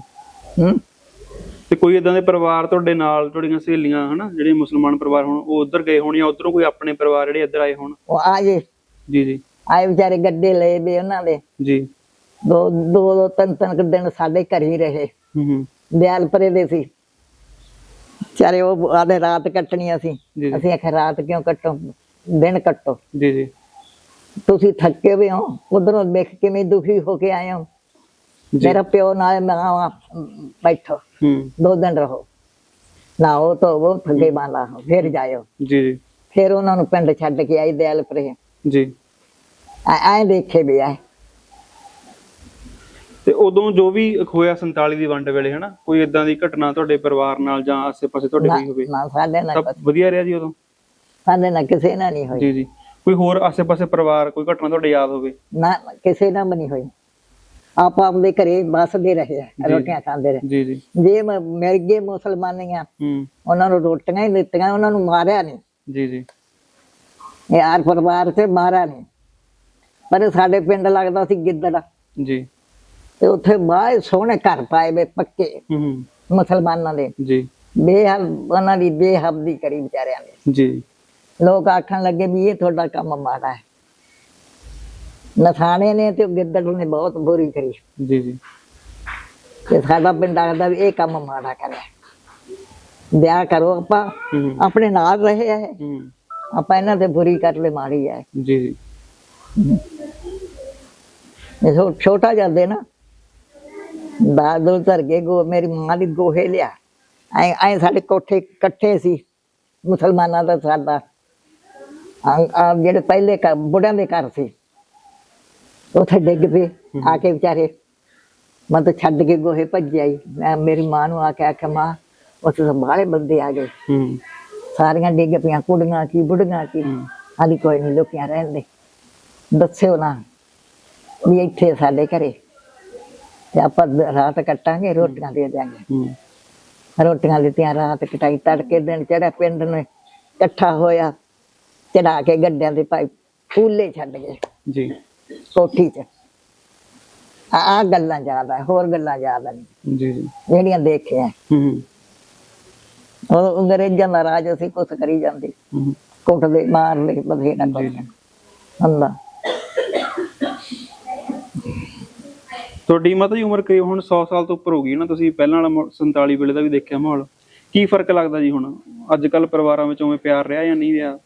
ਤੇ ਕੋਈ ਏਦਾਂ ਦੇ ਪਰਿਵਾਰ ਤੁਹਾਡੇ ਨਾਲ, ਤੁਹਾਡੀਆਂ ਸਹੇਲੀਆਂ ਹਨਾ, ਜਿਹੜੇ ਮੁਸਲਮਾਨ ਪਰਿਵਾਰ ਹੋਣ, ਉਹ ਉਧਰ ਗਏ ਹੋਣ, ਜਾਂ ਉਧਰੋਂ ਕੋਈ ਆਪਣੇ ਪਰਿਵਾਰ ਜਿਹੜੇ ਇੱਧਰ ਆਏ ਹੋਣ? ਉਹ ਆ ਜੇ। ਜੀ ਜੀ। ਆਏ ਵਿਚਾਰੇ ਗੱਡੇ ਲਏ ਵੀ ਉਹਨਾਂ ਦੇ। ਜੀ। ਦੋ ਤਿੰਨ ਦਿਨ ਸਾਡੇ ਘਰ ਹੀ ਰਹੇ। ਦਿਆਲਪੁਰੇ ਦੇ ਸੀ ਵਿਚਾਰੇ, ਉਹ ਆਦੇ ਰਾਤ ਕੱਟਣੀਆਂ ਸੀ। ਅਸੀਂ ਆਖਿਆ ਰਾਤ ਕਿਉਂ ਕੱਟੋ, ਦਿਨ ਕੱਟੋ। ਜੀ ਜੀ। ਤੁਸੀਂ ਥੱਕੇ ਵੀ ਹੋ, ਉਧਰੋਂ ਦੇਖ ਕਿਵੇਂ ਦੁਖੀ ਹੋ ਕੇ ਆਏ ਹੋ। ਮੇਰਾ ਪਿਓ ਨਾਲ ਮੈਂ ਬੈਠੋ, 2 ਦਿਨ ਰਹੋ, ਨਾ ਉਹ ਤਾਂ ਉਹ ਥੱਕੇ ਬਾਲਾ ਫਿਰ ਜਾਇਓ। ਜੀ ਜੀ। ਫਿਰ ਉਹਨਾਂ ਨੂੰ ਪਿੰਡ ਛੱਡ ਕੇ ਆਈ ਦਿਆਲਪੁਰੇ। ਜੀ। ਐ ਦੇਖੇ ਵੀ ਆਏ। ਤੇ ਉਦੋਂ ਜੋ ਵੀ ਹੋਇਆ 47 ਦੀ ਵੰਡ ਵੇਲੇ ਹਨਾ, ਕੋਈ ਏਦਾਂ ਦੀ ਘਟਨਾ ਤੁਹਾਡੇ ਪਰਿਵਾਰ ਨਾਲ ਜਾਂ ਆਸੇ-ਪਾਸੇ ਤੁਹਾਡੇ ਕੋਈ ਹੋਵੇ? ਨਾ ਸਾਡੇ ਨਾਲ ਸਭ ਵਧੀਆ ਰਿਹਾ ਜੀ ਉਦੋਂ? ਸਾਡੇ ਨਾਲ ਕਿਸੇ ਨਾਲ ਨਹੀਂ ਹੋਈ। ਜੀ ਜੀ। ਕੋਈ ਹੋਰ ਆਸੇ-ਪਾਸੇ ਪਰਿਵਾਰ ਕੋਈ ਘਟਨਾ ਤੁਹਾਡੇ ਯਾਦ ਹੋਵੇ? ਨਾ ਕਿਸੇ ਨਾਲ ਵੀ ਨਹੀਂ ਹੋਈ। ਆਪ ਆਪਦੇ ਘਰੇ ਬਸਦੇ ਰਹੇ ਆ, ਰੋਟੀਆਂ ਖਾਂਦੇ ਰਹੇ। ਜੀ ਜੀ। ਜੇ ਮਿਲ ਗਏ ਮੁਸਲਮਾਨੀਆਂ, ਉਹਨਾਂ ਨੂੰ ਰੋਟੀਆਂ ਹੀ ਦਿੱਤੀਆਂ, ਉਹਨਾਂ ਨੂੰ ਮਾਰਿਆ ਨਹੀਂ। ਜੀ ਜੀ। ਯਾਰ ਪਰਿਵਾਰ ਤੇ ਮਾਰਿਆ ਨਹੀਂ, ਪਰ ਸਾਡੇ ਪਿੰਡ ਲੱਗਦਾ ਸੀ ਗਿੱਦੜ। ਜੀ। ਤੇ ਉੱਥੇ ਬਾਹਰ ਸੋਹਣੇ ਘਰ ਪਾਏ ਵੇ ਪੱਕੇ ਮੁਸਲਮਾਨਾਂ ਦੇ। ਜੀ। ਉਹਨਾਂ ਦੀ ਬੇਹਬਦੀ ਕਰੀ ਵਿਚਾਰਿਆਂ ਨੇ। ਜੀ। ਲੋਕ ਆਖਣ ਲੱਗੇ ਵੀ ਇਹ ਤੁਹਾਡਾ ਕੰਮ ਮਾੜਾ ਹੈ। ਨਥਾਣੇ ਨੇ ਤੇ ਗਿੱਦੜ ਨੇ ਬਹੁਤ ਬੁਰੀ ਕਰੀ। ਜੀ ਜੀ। ਤੇ ਸਾਡਾ ਪਿੰਡ ਆਖਦਾ ਵੀ ਇਹ ਕੰਮ ਮਾੜਾ ਕਰਿਆ, ਵਿਆਹ ਕਰੋ। ਆਪਾਂ ਆਪਣੇ ਨਾਲ ਰਹੇ ਹੈ, ਆਪਾਂ ਇਹਨਾਂ ਤੇ ਬੁਰੀ ਕਰ ਲੈ ਮਾੜੀ ਹੈ। ਜੀ ਜੀ। ਛੋਟਾ ਜਾਂਦੇ ਨਾ ਦਾਦੂ ਧਰ ਕੇ ਮੇਰੀ ਮਾਂ ਦੀ ਗੋਹੇ ਲਿਆ। ਐ ਸਾਡੇ ਕੋਠੇ ਇਕੱਠੇ ਸੀ ਮੁਸਲਮਾਨਾਂ ਦਾ। ਸਾਡਾ ਜਿਹੜੇ ਪਹਿਲੇ ਬੁੜਿਆਂ ਦੇ ਘਰ ਸੀ, ਉੱਥੇ ਡਿੱਗ ਪਏ ਆ ਕੇ ਵਿਚਾਰੇ। ਮੈਂ ਤਾਂ ਛੱਡ ਕੇ ਗੋਹੇ ਭੱਜ ਆਈ। ਮੈਂ ਮੇਰੀ ਮਾਂ ਨੂੰ ਆ ਕੇ ਆਖਿਆ, ਮਾਂ ਉੱਥੇ ਤਾਂ ਬਾਹਲੇ ਬੰਦੇ ਆ ਗਏ, ਸਾਰੀਆਂ ਡਿੱਗ ਪਈਆਂ, ਕੁੜੀਆਂ ਕੀ ਬੁੜੀਆਂ ਕੀ। ਆਦੀ ਕੋਈ ਨਹੀਂ ਲੁਕਿਆ ਰਹਿਣ ਦੇ, ਦੱਸਿਓ ਨਾ ਵੀ ਇੱਥੇ ਸਾਡੇ ਘਰੇ, ਤੇ ਆਪਾਂ ਰਾਤ ਕੱਟਾਂਗੇ, ਰੋਟੀਆਂ ਦੇ ਦਿਆਂਗੇ। ਰੋਟੀਆਂ ਦਿੱਤੀਆਂ, ਰਾਤ ਕਟਾਈ, ਤੜਕੇ ਦਿਨ ਚੜਿਆ, ਪਿੰਡ ਨੂੰ ਇਕੱਠਾ ਹੋਇਆ, ਚੜਾ ਕੇ ਗੱਡਿਆਂ ਦੇ ਪਾਈ ਫੂਲੇ ਛੱਡ ਗਏ ਜੀ ਕੋਠੀ 'ਚ। ਆ ਗੱਲਾਂ ਯਾਦ ਆ, ਹੋਰ ਗੱਲਾਂ ਯਾਦ ਨਹੀਂ ਜੀ ਜੀ ਜਿਹੜੀਆਂ ਦੇਖੀਆਂ। ਉਹ ਅੰਗਰੇਜ਼ਾਂ ਦਾ ਰਾਜ ਅਸੀਂ ਕੁਛ ਕਰੀ ਜਾਂਦੇ, ਕੁੱਟਦੇ ਮਾਰਦੇ ਬਥੇਰਾ ਕੁਛ ਹੁੰਦਾ। ਤੁਹਾਡੀ ਮਾਤਾ ਜੀ ਉਮਰ ਕਰੀਬ ਹੁਣ 100 ਸਾਲ ਤੋਂ ਉੱਪਰ ਹੋ ਗਈ ਨਾ, ਤੁਸੀਂ ਪਹਿਲਾਂ ਵਾਲਾ 47 ਵੇਲੇ ਦਾ ਵੀ ਦੇਖਿਆ ਮਾਹੌਲ, ਕੀ ਫਰਕ ਲੱਗਦਾ ਜੀ ਹੁਣ ਅੱਜ ਕੱਲ ਪਰਿਵਾਰਾਂ ਵਿੱਚ ਉਵੇਂ ਪਿਆਰ ਰਿਹਾ ਜਾਂ ਨਹੀਂ ਰਿਹਾ?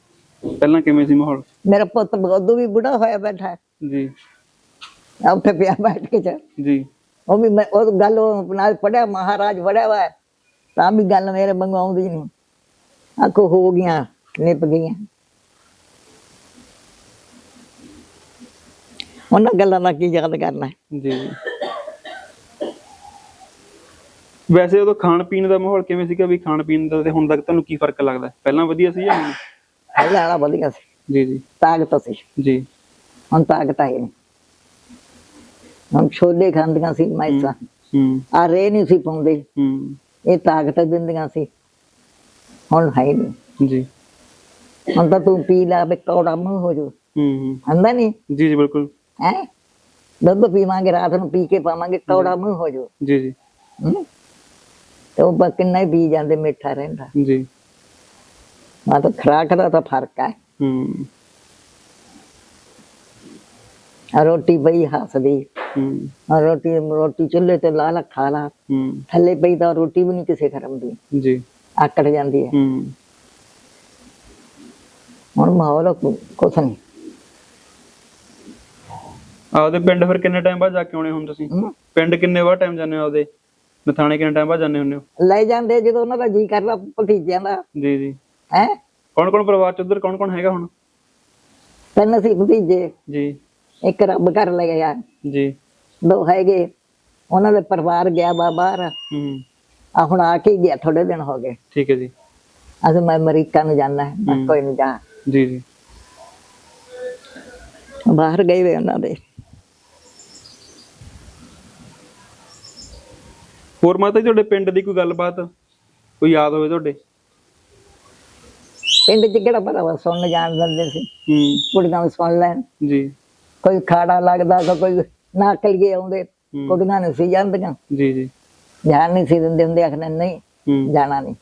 ਪਹਿਲਾਂ ਕਿਵੇਂ ਸੀ ਮਾਹੌਲ? ਮੇਰਾ ਪੁੱਤ ਉਦੋਂ ਵੀ ਬੁੜਾ ਹੋਇਆ ਬੈਠਾ ਜੀ, ਉੱਥੇ ਪਿਆ ਬੈਠ ਕੇ ਚ ਜੀ ਉਹ ਵੀ ਉਹ ਗੱਲ ਉਹ ਨਾਲ ਪੜਿਆ, ਮਹਾਰਾਜ ਵੜਿਆ ਵਾ, ਤਾਂ ਵੀ ਗੱਲ ਮੇਰੇ ਵਾਂਗੂ ਆਉਂਦੀ ਨਹੀਂ। ਆਖੋ ਹੋ ਗਈਆਂ, ਨਿਪ ਗਈਆਂ, ਉਹਨਾਂ ਗੱਲਾਂ ਦਾ ਕੀ ਯਾਦ ਕਰਨਾ। ਜੀ ਵੈਸੇ ਉਦੋਂ ਖਾਣ ਪੀਣ ਦਾ ਮਾਹੌਲ ਕਿਵੇਂ ਸੀਗਾ, ਵੀ ਖਾਣ ਪੀਣ ਦਾ ਤੇ ਹੁਣ ਤੱਕ ਤੁਹਾਨੂੰ ਕੀ ਫਰਕ ਲੱਗਦਾ? ਪਹਿਲਾਂ ਵਧੀਆ ਸੀ ਜਾਂ ਹੁਣ? ਪਹਿਲਾਂ ਵਾਲਾ ਵਧੀਆ ਸੀ, ਜੀ ਜੀ ਤਾਕਤ ਸੀ, ਜੀ ਹੁਣ ਤਾਕਤ ਆਈ ਨਹੀਂ। ਹੁਣ ਛੋਲੇ ਖਾਂਦੀਆਂ ਸੀ ਮੈਸਾਂ, ਆ ਰੇ ਨਹੀਂ ਸੀ ਪਾਉਂਦੇ, ਇਹ ਤਾਕਤ ਦਿੰਦੀਆਂ ਸੀ, ਹੁਣ ਹੈ ਨਹੀਂ। ਜੀ ਹੁਣ ਤਾਂ ਤੂੰ ਪੀ ਲਾ, ਕੌੜਾ ਮੂੰਹ ਹੋ ਜਾਊ, ਹੁੰਦਾ ਨੀ? ਜੀ ਜੀ ਬਿਲਕੁਲ। ਹੈ ਦੁੱਧ ਪੀਵਾਂਗੇ, ਰਾਤ ਨੂੰ ਪੀ ਕੇ ਪਾਵਾਂਗੇ, ਕੌੜਾ ਮੂੰਹ ਹੋ ਜਾਊ। ਜੀ ਜੀ ਤੇ ਉਹ ਕਿੰਨਾ ਹੀ ਪੀ ਜਾਂਦੇ, ਮਿੱਠਾ ਰਹਿੰਦਾ। ਜੀ ਆ ਤਾਂ ਖੁਰਾਕ ਦਾ ਤਾਂ ਫਰਕ ਹੈ। ਰੋਟੀ ਪਈ ਹੱਸਦੀ, ਰੋਟੀ ਚੁੱਲ੍ਹੇ ਤੇ ਲਾ ਲਾ ਖਾ ਲਾ, ਥੱਲੇ ਪਈ ਤਾਂ ਰੋਟੀ ਵੀ ਨਹੀਂ ਕਿਸੇ ਕਰਮ ਦੀ, ਜੀ ਆਕੜ ਜਾਂਦੀ ਹੈ। ਹੁਣ ਮਾਹੌਲ ਕੁਛ ਨਹੀਂ। ਆਪਦੇ ਪਿੰਡ ਫਿਰ ਕਿੰਨੇ ਟਾਈਮ ਬਾਅਦ ਜਾ ਕੇ ਆਉਣੇ ਹੁਣ ਤੁਸੀਂ? ਪਿੰਡ ਕਿੰਨੇ ਬਾਅਦ ਟਾਈਮ ਜਾਂਦੇ ਹੋ ਆਪਦੇ? ਨਥਾਣੇ ਕਿੰਨੇ ਟਾਈਮ ਬਾਅਦ ਜਾਂਦੇ ਹੁੰਦੇ ਹੋ? ਲੈ ਜਾਂਦੇ ਜਦੋਂ ਉਹਨਾਂ ਦਾ ਜੀ ਕਰਦਾ, ਭਤੀਜਿਆਂ ਦਾ। ਜੀ ਜੀ ਹੈ ਕੌਣ ਕੌਣ ਪਰਿਵਾਰ ਚ ਉਧਰ ਕੌਣ ਕੌਣ ਹੈਗਾ ਹੁਣ? ਤਿੰਨ ਸੀ ਭਤੀਜੇ, ਜੀ ਇੱਕ ਰੱਬ ਘਰ ਲੈ ਗਿਆ, ਜੀ ਦੋ ਹੈਗੇ, ਉਹਨਾਂ ਦੇ ਪਰਿਵਾਰ ਗਿਆ ਬਾਹਰ। ਆ ਹੁਣ ਆ ਕੇ ਗਿਆ, ਥੋੜੇ ਦਿਨ ਹੋ ਗਏ। ਠੀਕ ਹੈ ਜੀ। ਅਸੀਂ ਮੈਂ ਅਮਰੀਕਾ ਨੂੰ ਜਾਣਾ ਹੈ, ਮੈਂ ਕੋਈ ਨਹੀਂ ਜਾ। ਜੀ ਜੀ ਬਾਹਰ ਗਏ ਵੇ ਉਹਨਾਂ ਦੇ। ਹੋਰ ਮਾਤਾ ਜੀ ਤੁਹਾਡੇ ਪਿੰਡ ਦੀ ਕੋਈ ਗੱਲਬਾਤ ਕੋਈ ਯਾਦ ਹੋਵੇ ਤੁਹਾਡੇ? ਪਿੰਡ ਚ ਕਿਹੜਾ ਪਤਾ ਵਾ, ਸੁਣਨ ਜਾਣ ਦਿੰਦੇ ਸੀ, ਕੁੜੀਆਂ ਵੀ ਸੁਣ ਲੈਣ। ਜੀ ਕੋਈ ਖਾੜਾ ਲੱਗਦਾ ਤਾਂ ਕੋਈ ਨਾ ਕਲੀਏ ਆਉਂਦੇ, ਕੁੜੀਆਂ ਨੂੰ ਸੀ ਜਾਂਦੀਆਂ। ਜੀ ਜੀ ਜਾਣ ਨਹੀਂ ਸੀ ਦਿੰਦੇ ਹੁੰਦੇ, ਆਖਦੇ ਨਹੀਂ ਜਾਣਾ ਨਹੀਂ।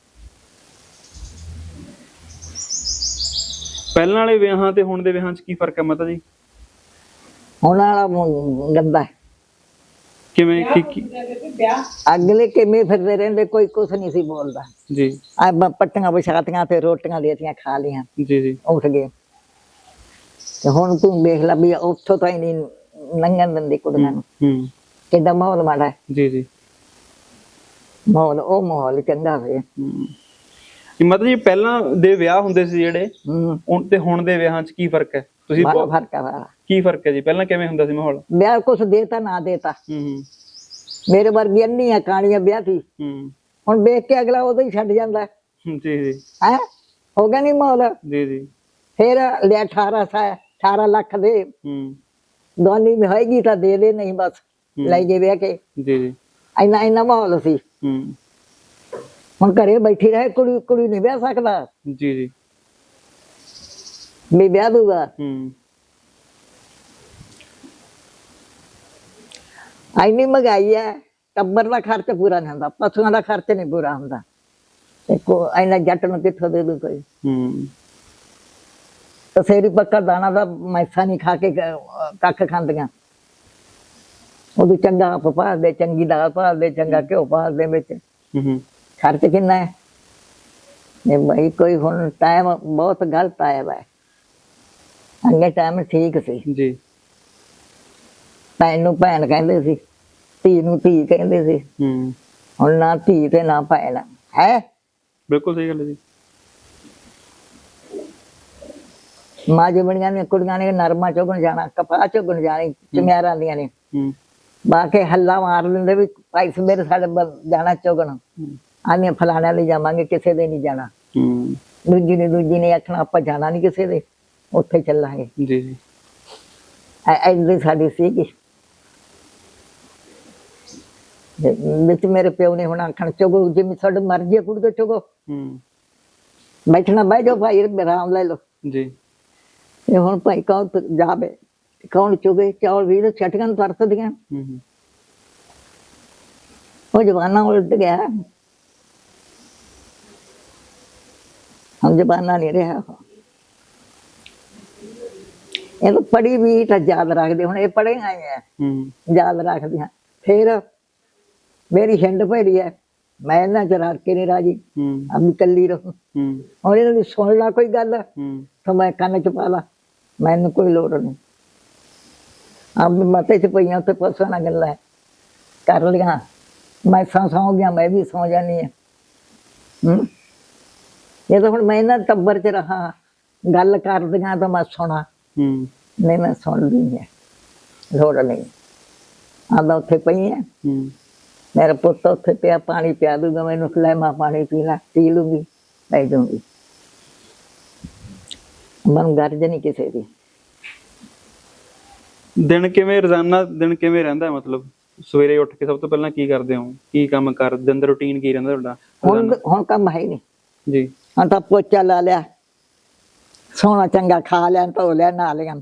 ਪਹਿਲਾਂ ਵਾਲੇ ਵਿਆਹਾਂ ਤੇ ਹੁਣ ਦੇ ਵਿਆਹਾਂ 'ਚ ਕੀ ਫਰਕ ਹੈ ਮਾਤਾ ਜੀ? ਹੁਣ ਵਾਲਾ ਗੰਦਾ ਹੈ। ਕਿਵੇਂ ਕੀ? ਅਗਲੇ ਕਿਵੇਂ ਫਿਰਦੇ ਰਹਿੰਦੇ, ਕੋਈ ਕੁਛ ਨਹੀਂ ਸੀ ਬੋਲਦਾ। ਜੀ ਆ ਪੱਟੀਆਂ ਵਿਛਾਤੀਆਂ ਤੇ ਰੋਟੀਆਂ ਦੇਤੀਆਂ, ਖਾ ਲੀਆਂ, ਜੀ ਜੀ ਉੱਠ ਗਏ। ਤੇ ਹੁਣ ਤੂੰ ਦੇਖ ਲੈ ਵੀ ਉੱਥੋਂ ਤਾਂ ਹੀ ਨਹੀਂ ਲੰਘਣ ਦਿੰਦੀ ਕੁੜੀਆਂ ਨੂੰ, ਕਿੱਦਾਂ ਮਾਹੌਲ ਮਾੜਾ ਹੈ। ਜੀ ਜੀ ਮਾਹੌਲ ਉਹ ਮਾਹੌਲ ਚੰਗਾ ਹੋਵੇ। ਮਤਲਬ ਜੀ ਪਹਿਲਾਂ ਦੇ ਵਿਆਹ ਹੁੰਦੇ ਸੀ ਜਿਹੜੇ, ਤੇ ਹੁਣ ਦੇ ਵਿਆਹਾਂ 'ਚ ਕੀ ਫਰਕ ਹੈ? ਤੁਸੀਂ ਫਰਕ ਹੈ। ਕੀ ਫਰਕ ਹੈ ਜੀ? ਪਹਿਲਾਂ ਕਿਵੇਂ ਹੁੰਦਾ ਸੀ ਮਾਹੌਲ? ਵਿਆਹ ਕੁਛ ਦੇਤਾ ਨਾ ਦੇਤਾ, ਮੇਰੇ ਵਰਗੀ ਅੰਨੀ ਆ ਕਾਣੀਆਂ ਵਿਆਹ ਸੀ। ਹੁਣ ਵੇਖ ਕੇ ਅਗਲਾ ਉਦੋਂ ਹੀ ਛੱਡ ਜਾਂਦਾ। ਜੀ ਜੀ ਹੈ ਹੋ ਗਿਆ ਨੀ ਮਾਹੌਲ। ਜੀ ਜੀ ਫਿਰ ਲਿਆ 18 ਲੱਖ ਦੇ, ਦੋਨੀ ਵੀ ਹੋਏਗੀ ਤਾਂ ਦੇ ਦੇ, ਨਹੀਂ ਬਸ ਲੈ ਜੇ ਵਿਆਹ ਕੇ। ਜੀ ਜੀ ਇੰਨਾ ਮਾਹੌਲ ਸੀ। ਹੁਣ ਘਰੇ ਬੈਠੀ ਰਹੇ, ਕੁੜੀ ਨਹੀਂ ਵਿਆਹ ਸਕਦਾ। ਜੀ ਜੀ ਵੀ ਵਿਆਹ ਦੂਗਾ। ਇੰਨੀ ਮਹਿੰਗਾਈ ਹੈ, ਟੱਬਰ ਦਾ ਖਰਚ ਪੂਰਾ ਨਹੀਂ ਹੁੰਦਾ, ਪਸ਼ੂਆਂ ਦਾ ਖਰਚ ਨਹੀਂ ਪੂਰਾ ਹੁੰਦਾ। ਇੰਨਾ ਜੱਟ ਨੂੰ ਕਿੱਥੋਂ ਦੇ ਦੂ ਕੋਈ? ਤਸੇਰੀ ਪੱਕਾ ਦਾਣਾ ਦਾ ਮੈਸਾਂ ਨਹੀਂ ਖਾ ਕੇ ਕੱਖ ਖਾਂਦੀਆਂ। ਉਦੋਂ ਚੰਗਾ ਆਪ ਭਾਲਦੇ, ਚੰਗੀ ਦਾਲ ਭਾਲਦੇ, ਚੰਗਾ ਘਿਓ ਭਾਲਦੇ, ਵਿੱਚ ਖਰਚ ਕਿੰਨਾ ਹੈ। ਬਈ ਕੋਈ ਹੁਣ ਟਾਈਮ ਬਹੁਤ ਗਲਤ ਆਇਆ ਵਾ। ਅੱਗੇ ਟਾਈਮ ਠੀਕ ਸੀ। ਜੀ ਭੈਣ ਨੂੰ ਭੈਣ ਕਹਿੰਦੇ ਸੀ, ਧੀ ਨੂੰ ਧੀ ਕਹਿੰਦੇ ਸੀ। ਹੁਣ ਨਾ ਧੀ ਤੇ ਨਾ ਭੈਣ ਹੈ। ਬਿਲਕੁਲ ਸਹੀ ਗੱਲ ਹੈ ਜੀ। ਮਾਂ ਜਮਣੀਆਂ ਨੇ, ਕੁੜੀਆਂ ਨੇ ਨਰਮਾ ਚੁਗਣ ਜਾਣਾ, ਕਪਾਹ ਚੁਗਣ ਜਾਣੀ, ਚੁਮਿਆਰਾਂ ਦੀਆਂ ਨੇ ਬਾਕੇ ਹੱਲਾ ਮਾਰ ਲੈਂਦੇ ਵੀ ਭਾਈ ਸਵੇਰੇ ਸਾਡੇ ਜਾਣਾ ਚੁਗਣ, ਆਨੇ ਫਲਾਣਿਆਂ ਲਈ ਜਾਵਾਂਗੇ, ਕਿਸੇ ਦੇ ਨਹੀਂ ਜਾਣਾ। ਦੂਜੀ ਨੇ ਆਖਣਾ ਆਪਾਂ ਜਾਣਾ ਨੀ ਕਿਸੇ ਦੇ, ਉੱਥੇ ਚੱਲਾਂਗੇ। ਜੀ ਜੀ ਐਡੀ ਸਾਡੀ ਸੀਗੀ। ਤੇ ਵਿੱਚ ਮੇਰੇ ਪਿਓ ਨੇ ਹੁਣ ਆਖਣ ਚੁਗੋ ਜਿਵੇਂ ਤੁਹਾਡੀ ਮਰਜ਼ੀ ਕੁੜੀ ਤੋਂ ਚੁਗੋ, ਬੈਠਣਾ ਬਹਿ ਜਾਓ ਭਾਈ ਆਰਾਮ ਲੈ ਲਓ। ਜੀ ਤੇ ਹੁਣ ਭਾਈ ਕੌਣ ਜਾਵੇ, ਕੌਣ ਚੁਗੇ, ਚੌਲ ਵੀ ਤਾਂ ਛਟੀਆਂ ਨੂੰ ਵਰਤਦੀਆਂ। ਉਹ ਜਵਾਨਾ ਉਲਟ ਗਿਆ, ਹੁਣ ਜਵਾਨਾ ਨਹੀਂ ਰਿਹਾ। ਇਹ ਤਾਂ ਪੜ੍ਹੀ ਵੀ ਤਾਂ ਯਾਦ ਰੱਖਦੇ, ਹੁਣ ਇਹ ਪੜ੍ਹੇ ਆਏ ਆ ਯਾਦ ਰੱਖਦੀਆਂ। ਫਿਰ ਮੇਰੀ ਹਿੰਡ ਭੈੜੀ ਹੈ, ਮੈਂ ਇਹਨਾਂ ਚ ਰਲ ਕੇ ਨਹੀਂ ਰਾਜੀ, ਆਪਣੀ ਕੱਲੀ ਰਹੂੰ। ਹੁਣ ਇਹਨਾਂ ਦੀ ਸੁਣ ਲਾ ਕੋਈ ਗੱਲ ਤਾਂ ਮੈਂ ਕੰਨ ਚ ਪਾ ਲਾ, ਮੈਨੂੰ ਕੋਈ ਲੋੜ ਨਹੀਂ। ਆਪਣੀ ਮਤੇ ਚ ਪਈਆਂ ਉੱਥੇ ਪਰਸੋਂ ਨਾਲ ਗੱਲਾਂ ਕਰ ਲਈਆਂ, ਮੈਂ ਸੌਂ ਗਿਆ, ਮੈਂ ਵੀ ਸੌਂ ਜਾਨੀ ਆ। ਇਹ ਤਾਂ ਹੁਣ ਮੈਂ ਇਹਨਾਂ ਟੱਬਰ ਚ ਰਹਾ, ਗੱਲ ਕਰਦੀਆਂ ਤਾਂ ਮੈਂ ਸੁਣਾ, ਨਹੀਂ ਮੈਂ ਸੁਣਦੀ ਨਹੀਂ, ਲੋੜ ਨਹੀਂ। ਆਦਾ ਉੱਥੇ ਪਈ ਹੈ, ਮੇਰਾ ਪੁੱਤ ਉੱਥੇ ਪਿਆ, ਪਾਣੀ ਪਿਆ ਦੂਗਾ ਮੈਨੂੰ, ਲੈ ਮਾਂ ਪਾਣੀ ਪੀ ਲੈ, ਪੀ ਲੂੰਗੀ, ਲੈ ਜਾਊਂਗੀ। ਮਨ ਗਰਜ ਨਹੀਂ ਕਿਸੇ ਦੀ। ਦਿਨ ਕਿਵੇਂ, ਰੋਜ਼ਾਨਾ ਦਿਨ ਕਿਵੇਂ ਰਹਿੰਦਾ? ਮਤਲਬ ਸਵੇਰੇ ਉੱਠ ਕੇ ਸਭ ਤੋਂ ਪਹਿਲਾਂ ਕੀ ਕਰਦੇ ਹੋ, ਕੀ ਕੰਮ ਕਰਦੇ, ਅੰਦਰ ਰੂਟੀਨ ਕੀ ਰਹਿੰਦਾ ਤੁਹਾਡਾ? ਹੁਣ ਕੰਮ ਹੈ ਨਹੀਂ ਜੀ। ਹੁਣ ਤਾਂ ਪੋਚਾ ਲਾ ਲਿਆ, ਸੋਹਣਾ ਚੰਗਾ ਖਾ ਲਿਆ, ਧੋ ਲਿਆ, ਨਹਾ ਲਿਆ।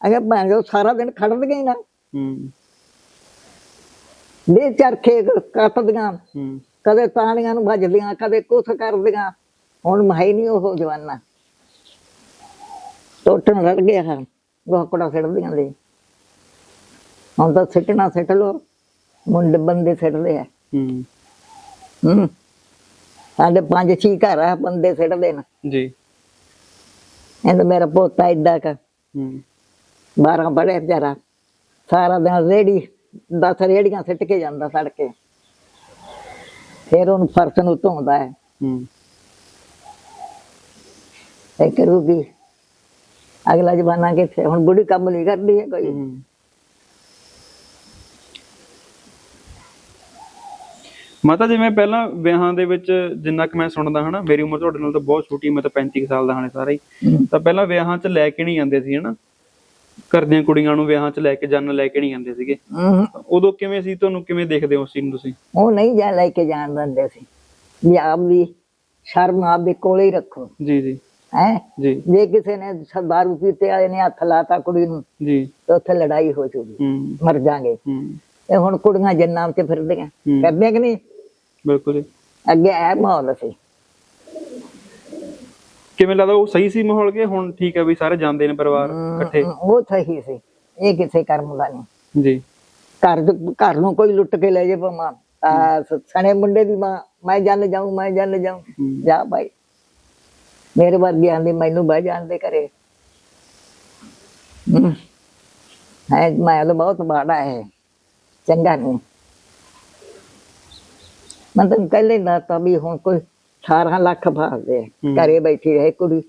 ਅਗੇ ਭੈਣ ਜੋ ਸਾਰਾ ਦਿਨ ਖੜਦੀਆਂ ਹੀ ਨਾ, ਦੇ ਚਰਖੇ ਕੱਟਦੀਆਂ, ਕਦੇ ਤਾਣੀਆਂ ਨੂੰ ਭੱਜਦੀਆਂ, ਕਦੇ ਕੁਛ ਕਰਦੀਆਂ। ਹੁਣ ਮਾਈ ਨਹੀਂ ਉਹ ਜਵਾਨਾ, ਟੋਟਣ ਰੜ ਗਿਆ ਹੈ, ਗੋਕੜਾ ਸਿੱਟਦੀਆਂ ਦੇ। ਹੁਣ ਤਾਂ ਸਿੱਟਣਾ ਸਿੱਟ ਲੋ, ਮੁੰਡੇ ਬੰਦੇ ਸਿੱਟਦੇ ਆ। ਸਾਡੇ 5-6 ਘਰ ਆ, ਬੰਦੇ ਸਿੱਟਦੇ ਨੇ ਜੀ। ਇਹ ਮੇਰਾ ਪੋਤਾ ਏਡਾ ਕ 12 ਪੜ੍ਹਿਆ ਵਿਚਾਰਾ, ਸਾਰਾ ਦਿਨ ਰੇੜੀ 10 ਰੇੜੀਆਂ ਸਿੱਟ ਕੇ ਜਾਂਦਾ ਸੜਕੇ, ਫਿਰ ਉਹਨੂੰ ਫਰਸ਼ ਨੂੰ ਧੋਂਦਾ ਹੈ। ਇਹ ਕਰੂਗੀ ਅਗਲਾ ਜ਼ਮਾਨਾ ਕਿੱਥੇ, ਹੁਣ ਬੁੜੀ ਕੰਮ ਨਹੀਂ ਕਰਦੀ ਹੈ ਕੋਈ। ਮਾਤਾ ਜਿਵੇਂ ਪਹਿਲਾਂ ਵਿਆਹਾਂ ਦੇ ਵਿੱਚ ਜਿੰਨਾ ਕੁ ਮੈਂ ਸੁਣਦਾ ਹਨਾ, ਮੇਰੀ ਉਮਰ ਤੁਹਾਡੇ ਨਾਲ ਤਾਂ ਬਹੁਤ ਛੋਟੀ, ਮੈਂ ਤਾਂ 35 ਸਾਲ ਦਾ ਹਾਲੇ ਸਾਰਾ ਹੀ, ਤਾਂ ਪਹਿਲਾਂ ਵਿਆਹਾਂ 'ਚ ਲੈ ਕੇ ਨਹੀਂ ਜਾਂਦੇ ਸੀ ਹਨਾ, ਘਰ ਦੀਆਂ ਕੁੜੀਆਂ ਨੂੰ ਵਿਆਹਾਂ 'ਚ ਲੈ ਕੇ ਨਹੀਂ ਜਾਂਦੇ ਸੀਗੇ। ਉਦੋਂ ਕਿਵੇਂ ਸੀ, ਤੁਹਾਨੂੰ ਕਿਵੇਂ ਦੇਖਦੇ ਹੋ ਉਸ ਚੀਜ਼ ਨੂੰ ਤੁਸੀਂ? ਉਹ ਨਹੀਂ ਜਾ ਲੈ ਕੇ ਜਾਣ ਦਿੰਦੇ ਸੀ, ਵੀ ਆਪ ਵੀ ਸ਼ਰਮ ਆਪਦੇ ਕੋਲੇ ਹੀ ਰੱਖੋ। ਜੀ ਜੀ ਹੈ ਜੀ। ਜੇ ਕਿਸੇ ਨੇ ਦਾਰੂ ਪੀਤੇ ਵਾਲੇ ਨੇ ਹੱਥ ਲਾਤਾ ਕੁੜੀ ਨੂੰ ਜੀ, ਤੇ ਉੱਥੇ ਲੜਾਈ ਹੋ ਜੂਗੀ, ਮਰ ਜਾਗੇ। ਇਹ ਹੁਣ ਕੁੜੀਆਂ ਜੰਨਾਮ ਚ ਫਿਰਦੀਆਂ, ਕਰਦੀਆਂ ਕਿ ਨਹੀਂ? ਬਿਲਕੁਲ ਜੀ। ਅੱਗੇ ਇਹ ਮਾਹੌਲ ਸੀ। ਕਿਵੇਂ ਲੱਗਦਾ, ਉਹ ਸਹੀ ਸੀ ਮਾਹੌਲ ਕੇ ਹੁਣ ਠੀਕ ਹੈ ਵੀ ਸਾਰੇ ਜਾਂਦੇ ਨੇ ਪਰਿਵਾਰ ਇਕੱਠੇ? ਉਹ ਸਹੀ ਸੀ, ਇਹ ਕਿਸੇ ਕਰਮ ਦਾ ਨਹੀਂ ਜੀ। ਘਰ ਨੂੰ ਕੋਈ ਲੁੱਟ ਕੇ ਲੈ ਜੇ ਭਾਵੇਂ, ਸਣੇ ਮੁੰਡੇ ਦੀ ਮਾਂ, ਮੈਂ ਜਨ ਜਾਊਂ, ਮੈਂ ਜਨ ਜਾਊਂ, ਜਾ ਭਾਈ ਮੇਰੇ ਵਰਗਿਆਂ ਦੀ ਮੈਨੂੰ ਬਹਿ ਜਾਣ ਦੇ ਘਰੇ। ਹੈ ਮੈਂ ਤਾਂ ਬਹੁਤ ਮਾੜਾ ਹੈ, ਚੰਗਾ ਨਹੀਂ। ਮੈਂ ਤੈਨੂੰ ਪਹਿਲੇ ਦੱਸਤਾ ਵੀ ਹੁਣ ਕੋਈ 18 ਲੱਖ ਫਾਸਦੇ ਘਰੇ ਬੈਠੀ ਰਹੇ ਕੁੜੀ,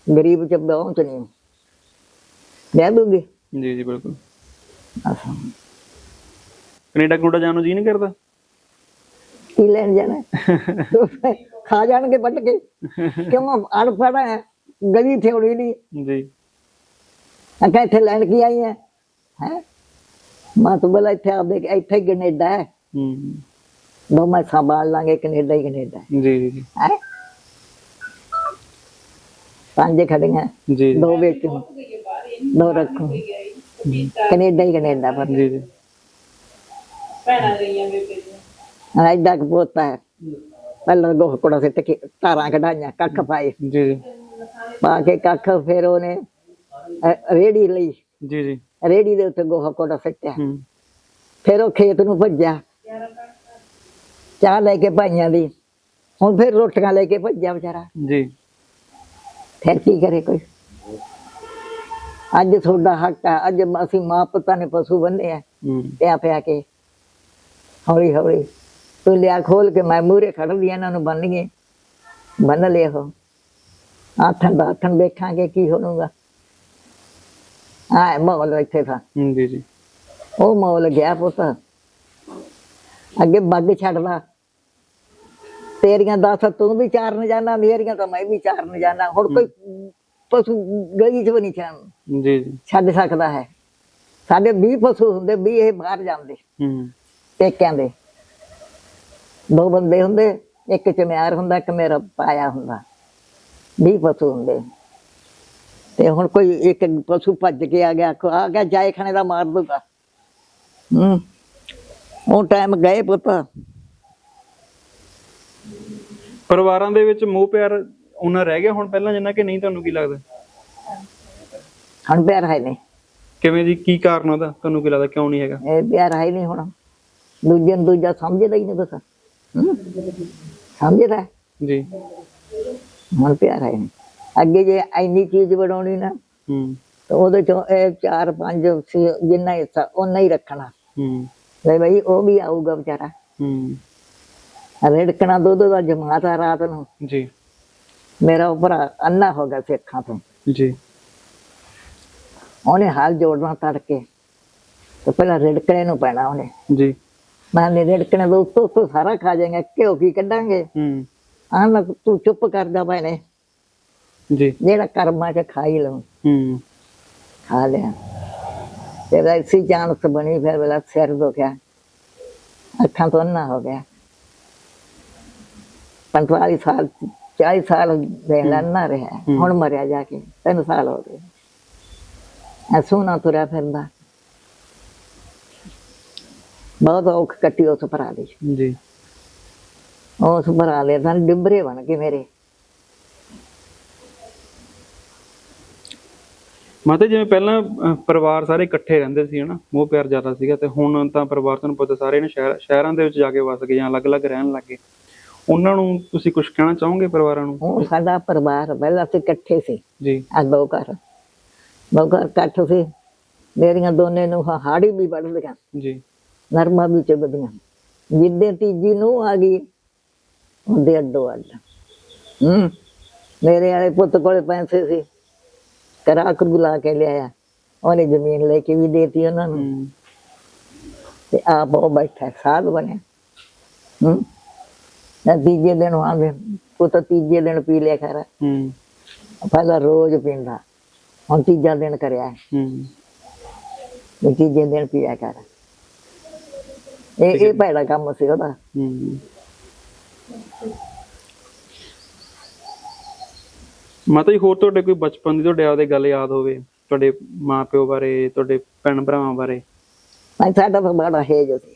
ਗਰੀਬ ਚ ਪਹੁੰਚ ਨਹੀਂ ਲੈ ਦੂਗੀ। ਜੀ ਜੀ ਬਿਲਕੁਲ। ਕੈਨੇਡਾ ਕਨੂਡਾ ਜਾਣ ਨੂੰ ਜੀ ਨਹੀਂ ਕਰਦਾ? ਕੀ ਲੈਣ ਜਾਣਾ, ਖਾ ਜਾਣਗੇ ਵੱਢ ਕੇ, ਕਿਉਂ ਅਨਪੜ੍ਹ ਹੈ, ਗਲੀ ਥੋੜੀ ਨਹੀਂ ਜੀ। ਅੱਛਾ ਇੱਥੇ ਲੈਣ ਕੀ ਆਈ ਹੈ? ਮੈਂ ਤਾਂ ਬੋਲਾ ਇੱਥੇ ਆਪਦੇ ਇੱਥੇ ਕੈਨੇਡਾ ਹੈ, ਦੋ ਮੈਂ ਸੰਭਾਲ ਲਾਂਗੇ, ਕੈਨੇਡਾ ਹੀ ਕੈਨੇਡਾ। ਜੀ ਜੀ। ਹੈ 5 ਖੜੀਆਂ, 2 ਵਿੱਚ 2 ਰੱਖੂ, ਕੈਨੇਡਾ ਹੀ ਕੈਨੇਡਾ। ਪਰ ਜੀ ਜੀ। ਐਡਾ ਕੁ ਪੋਤਾ ਹੈ, ਪਹਿਲਾਂ ਗੋਹ ਕੋੜਾ ਸਿੱਟ ਕੇ ਧਾਰਾਂ ਕਢਾਈਆਂ, ਕੱਖ ਪਾਏ, ਜੀ ਪਾ ਕੇ ਕੱਖ, ਫਿਰ ਉਹਨੇ ਰੇੜੀ ਲਈ, ਜੀ ਜੀ, ਰੇੜੀ ਦੇ ਉੱਤੇ ਗੋਹਾ ਕੋੜਾ ਸਿੱਟਿਆ, ਫਿਰ ਉਹ ਖੇਤ ਨੂੰ ਭੱਜਿਆ ਚਾਹ ਲੈ ਕੇ ਭਾਈਆਂ ਦੀ, ਹੁਣ ਫਿਰ ਰੋਟੀਆਂ ਲੈ ਕੇ ਭੱਜਿਆ ਵਿਚਾਰਾ ਜੀ। ਫਿਰ ਕੀ ਕਰੇ ਕੋਈ? ਅੱਜ ਤੁਹਾਡਾ ਹੱਕ ਹੈ, ਅੱਜ ਅਸੀਂ ਮਾਂ ਪੁੱਤਾਂ ਨੇ ਪਸ਼ੂ ਬੰਨੇ ਆ, ਪਿਆ ਪਿਆ ਕੇ ਹੌਲੀ ਹੌਲੀ ਤੂੰ ਲਿਆ ਖੋਲ ਕੇ, ਮੈਂ ਮੂਹਰੇ ਖੜਦੀ ਇਹਨਾਂ ਨੂੰ ਬੰਨ ਗਏ, ਬੰਨ ਲਿਆ। ਉਹ ਆਥਣ ਵੇਖਾਂਗੇ ਕੀ ਹੋਣੂਗਾ। ਮਾਹੌਲ ਇੱਥੇ ਥਾ। ਜੀ ਜੀ। ਉਹ ਮਾਹੌਲ ਗਿਆ ਪੁੱਤ, ਅੱਗੇ ਬੱਗ ਛੱਡਦਾ, ਤੇਰੀਆਂ 10 ਤੂੰ ਵੀ ਚਾਰਨ ਜਾਣਾ, ਮੇਰੀਆਂ ਤਾਂ ਮੈਂ ਵੀ ਚਾਰਨ ਜਾਣਾ। ਹੁਣ ਕੋਈ ਪਸ਼ੂ ਗਲੀ 'ਚ ਵੀ ਨਹੀਂ ਜੀ ਜੀ ਛੱਡ ਸਕਦਾ ਹੈ। ਸਾਡੇ 20 ਪਸ਼ੂ ਹੁੰਦੇ, 20 ਇਹ ਬਾਹਰ ਜਾਂਦੇ ਪੇਕਿਆਂ ਦੇ। 2 ਬੰਦੇ ਹੁੰਦੇ, ਇੱਕ ਚਮਿਆਰ ਹੁੰਦਾ, ਇੱਕ ਮੇਰਾ ਪਾਇਆ ਹੁੰਦਾ, 20 ਪਸ਼ੂ ਹੁੰਦੇ। ਤੇ ਹੁਣ ਕੋਈ ਇੱਕ ਪਸ਼ੂ ਭੱਜ ਕੇ ਆ ਗਿਆ ਜਾਏ ਖਾਣੇ ਦਾ ਮਾਰ ਦੂਗਾ। ਉਹ ਟਾਈਮ ਗਏ ਪੁੱਤ। ਪਰਿਵਾਰਾਂ ਦੇ ਵਿੱਚ ਮੋਹ ਪਿਆਰ ਉਹਨਾਂ ਰਹਿ ਗਿਆ ਹੁਣ ਪਹਿਲਾਂ ਜਿੰਨਾ ਕਿ ਨਹੀਂ, ਤੁਹਾਨੂੰ ਕੀ ਲੱਗਦਾ? ਹੁਣ ਪਿਆਰ ਹੈ ਨਹੀਂ। ਕਿਵੇਂ ਜੀ, ਕੀ ਕਾਰਨ ਉਹਦਾ ਤੁਹਾਨੂੰ ਕੀ ਲੱਗਦਾ, ਕਿਉਂ ਨਹੀਂ ਹੈਗਾ? ਇਹ ਪਿਆਰ ਹੈ ਨਹੀਂ ਹੁਣ। ਦੂਜੇ ਨੂੰ ਦੂਜਾ ਸਮਝਦਾ ਹੀ ਨਹੀਂ ਕੁਛ। ਸਮਝਦਾ ਜੀ। ਹੁਣ ਪਿਆਰ ਹੈ ਨਹੀਂ। ਅੱਗੇ ਜੇ ਇੰਨੀ ਚੀਜ਼ ਬਣਾਉਣੀ ਨਾ ਤਾਂ ਉਹਦੇ ਚੋਂ ਇਹ 4-5 ਜਿੰਨਾ ਹਿੱਸਾ ਓਨਾ ਹੀ ਰੱਖਣਾ। ਲੈ ਬਈ ਉਹ ਵੀ ਆਊਗਾ ਵਿਚਾਰਾ। ਰਿੜਕਣਾ ਦੁੱਧ ਦਾ ਜਮਾਤਾ ਰਾਤ ਨੂੰ ਜੀ। ਮੇਰਾ ਉਹ ਭਰਾ ਅੰਨਾ ਹੋ ਗਿਆ ਸੀ ਅੱਖਾਂ ਤੋਂ ਜੀ। ਉਹਨੇ ਹਾਲ ਜੋੜਨਾ ਤੜਕੇ ਤੇ ਪਹਿਲਾਂ ਰਿੜਕਣੇ ਨੂੰ ਪੈਣਾ ਉਹਨੇ ਜੀ। ਮੈਂ ਰਿੜਕਣੇ ਤੋਂ ਉੱਤੋਂ ਸਾਰਾ ਖਾ ਜਾਏਗਾ, ਘਿਓ ਕੀ ਕੱਢਾਂਗੇ। ਆਹ ਤੂੰ ਚੁੱਪ ਕਰ ਜਾ ਭੈਣੇ ਜੀ, ਜਿਹੜਾ ਕਰਮਾਂ ਚ ਖਾ ਹੀ ਲਊ। ਖਾ ਲਿਆ ਫਿਰ ਐਸੀ ਚਾਂਸ ਬਣੀ, ਫਿਰ ਵੇਲਾ ਸਿਰ ਦੁਖਿਆ, ਅੱਖਾਂ ਤੋਂ ਅੰਨਾ ਹੋ ਗਿਆ। 45 ਸਾਲ 40 ਸਾਲ ਦੇਖ ਲੈਣਾ ਰਿਹਾ, ਹੁਣ ਮਰਿਆ ਜਾ ਕੇ 3 ਸਾਲ ਹੋ ਗਏ। ਸੋਨਾ ਤੁਰਿਆ ਫਿਰਦਾ, ਬਹੁਤ ਔਖ ਕੱਟੀ ਉਸ ਭਰਾ ਦੀ ਜੀ। ਉਸ ਭਰਾ ਦੇ ਤਾਂ ਡਿੰਬਰੇ ਬਣ ਕੇ ਮੇਰੇ। ਮਾਤਾ ਜਿਵੇਂ ਪਹਿਲਾਂ ਪਰਿਵਾਰ ਸਾਰੇ ਇਕੱਠੇ ਰਹਿੰਦੇ ਸੀ ਹਨਾ, ਮੋਹ ਪਿਆਰ ਜ਼ਿਆਦਾ ਸੀਗਾ, ਤੇ ਹੁਣ ਤਾਂ ਪਰਿਵਾਰ ਤੁਹਾਨੂੰ ਪਤਾ ਸਾਰੇ ਨੇ ਸ਼ਹਿਰਾਂ ਦੇ ਵਿੱਚ ਜਾ ਕੇ ਵਸ ਗਏ ਜਾਂ ਅਲੱਗ-ਅਲੱਗ ਰਹਿਣ ਲੱਗ ਗਏ। ਉਹਨਾਂ ਨੂੰ ਤੁਸੀਂ ਕੁਝ ਕਹਿਣਾ ਚਾਹੋਗੇ ਪਰਿਵਾਰਾਂ ਨੂੰ? ਉਹ ਸਾਡਾ ਪਰਿਵਾਰ ਪਹਿਲਾਂ ਤੇ ਇਕੱਠੇ ਸੀ ਜੀ। ਆ ਦੋ ਘਰ ਇਕੱਠ ਸੀ। ਮੇਰੀਆਂ ਦੋਨੇ ਨੂੰ ਹਾੜੀ ਵੀ ਵੱਢਦੀਆਂ ਜੀ, ਨਰਮਾ ਵੀ ਚੁਗਦੀਆਂ। ਜਿੱਦੇ ਤੀਜੀ ਨੂੰ ਆ ਗਈ ਉਹਦੇ ਅੱਡੋ ਅੱਡ। ਮੇਰੇ ਵਾਲੇ ਪੁੱਤ ਕੋਲੇ ਪੈਸੇ ਸੀ, ਕਰਾ ਬੁਲਾ ਕੇ ਲਿਆਇਆ, ਉਹਨੇ ਜ਼ਮੀਨ ਲੈ ਕੇ ਵੀ ਦੇਤੀ ਉਹਨਾਂ ਨੂੰ, ਤੇ ਆਪ ਉਹ ਬੈਠਾ ਸਾਧ ਬਣਿਆ। ਤੀਜੇ ਦਿਨ ਆਵੇ ਪੁੱਤ, ਤੀਜੇ ਦਿਨ ਪੀ ਲਿਆ ਕਰ। ਪਹਿਲਾਂ ਰੋਜ਼ ਪੀਂਦਾ, ਹੁਣ ਤੀਜਾ ਦਿਨ ਕਰਿਆ, ਤੀਜੇ ਦਿਨ ਪੀਆ ਕਰ। ਇਹ ਭੈੜਾ ਕੰਮ ਸੀ ਉਹਦਾ। ਮਾਤਾ ਜੀ ਹੋਰ ਤੁਹਾਡੇ ਕੋਈ ਬਚਪਨ ਦੀ ਤੁਹਾਡੇ ਆਪਦੇ ਗੱਲ ਯਾਦ ਹੋਵੇ, ਤੁਹਾਡੇ ਮਾਂ ਪਿਓ ਬਾਰੇ, ਤੁਹਾਡੇ ਭੈਣ ਭਰਾਵਾਂ ਬਾਰੇ? ਸਾਡਾ ਤਾਂ ਬੜਾ ਹੇਜ ਸੀ।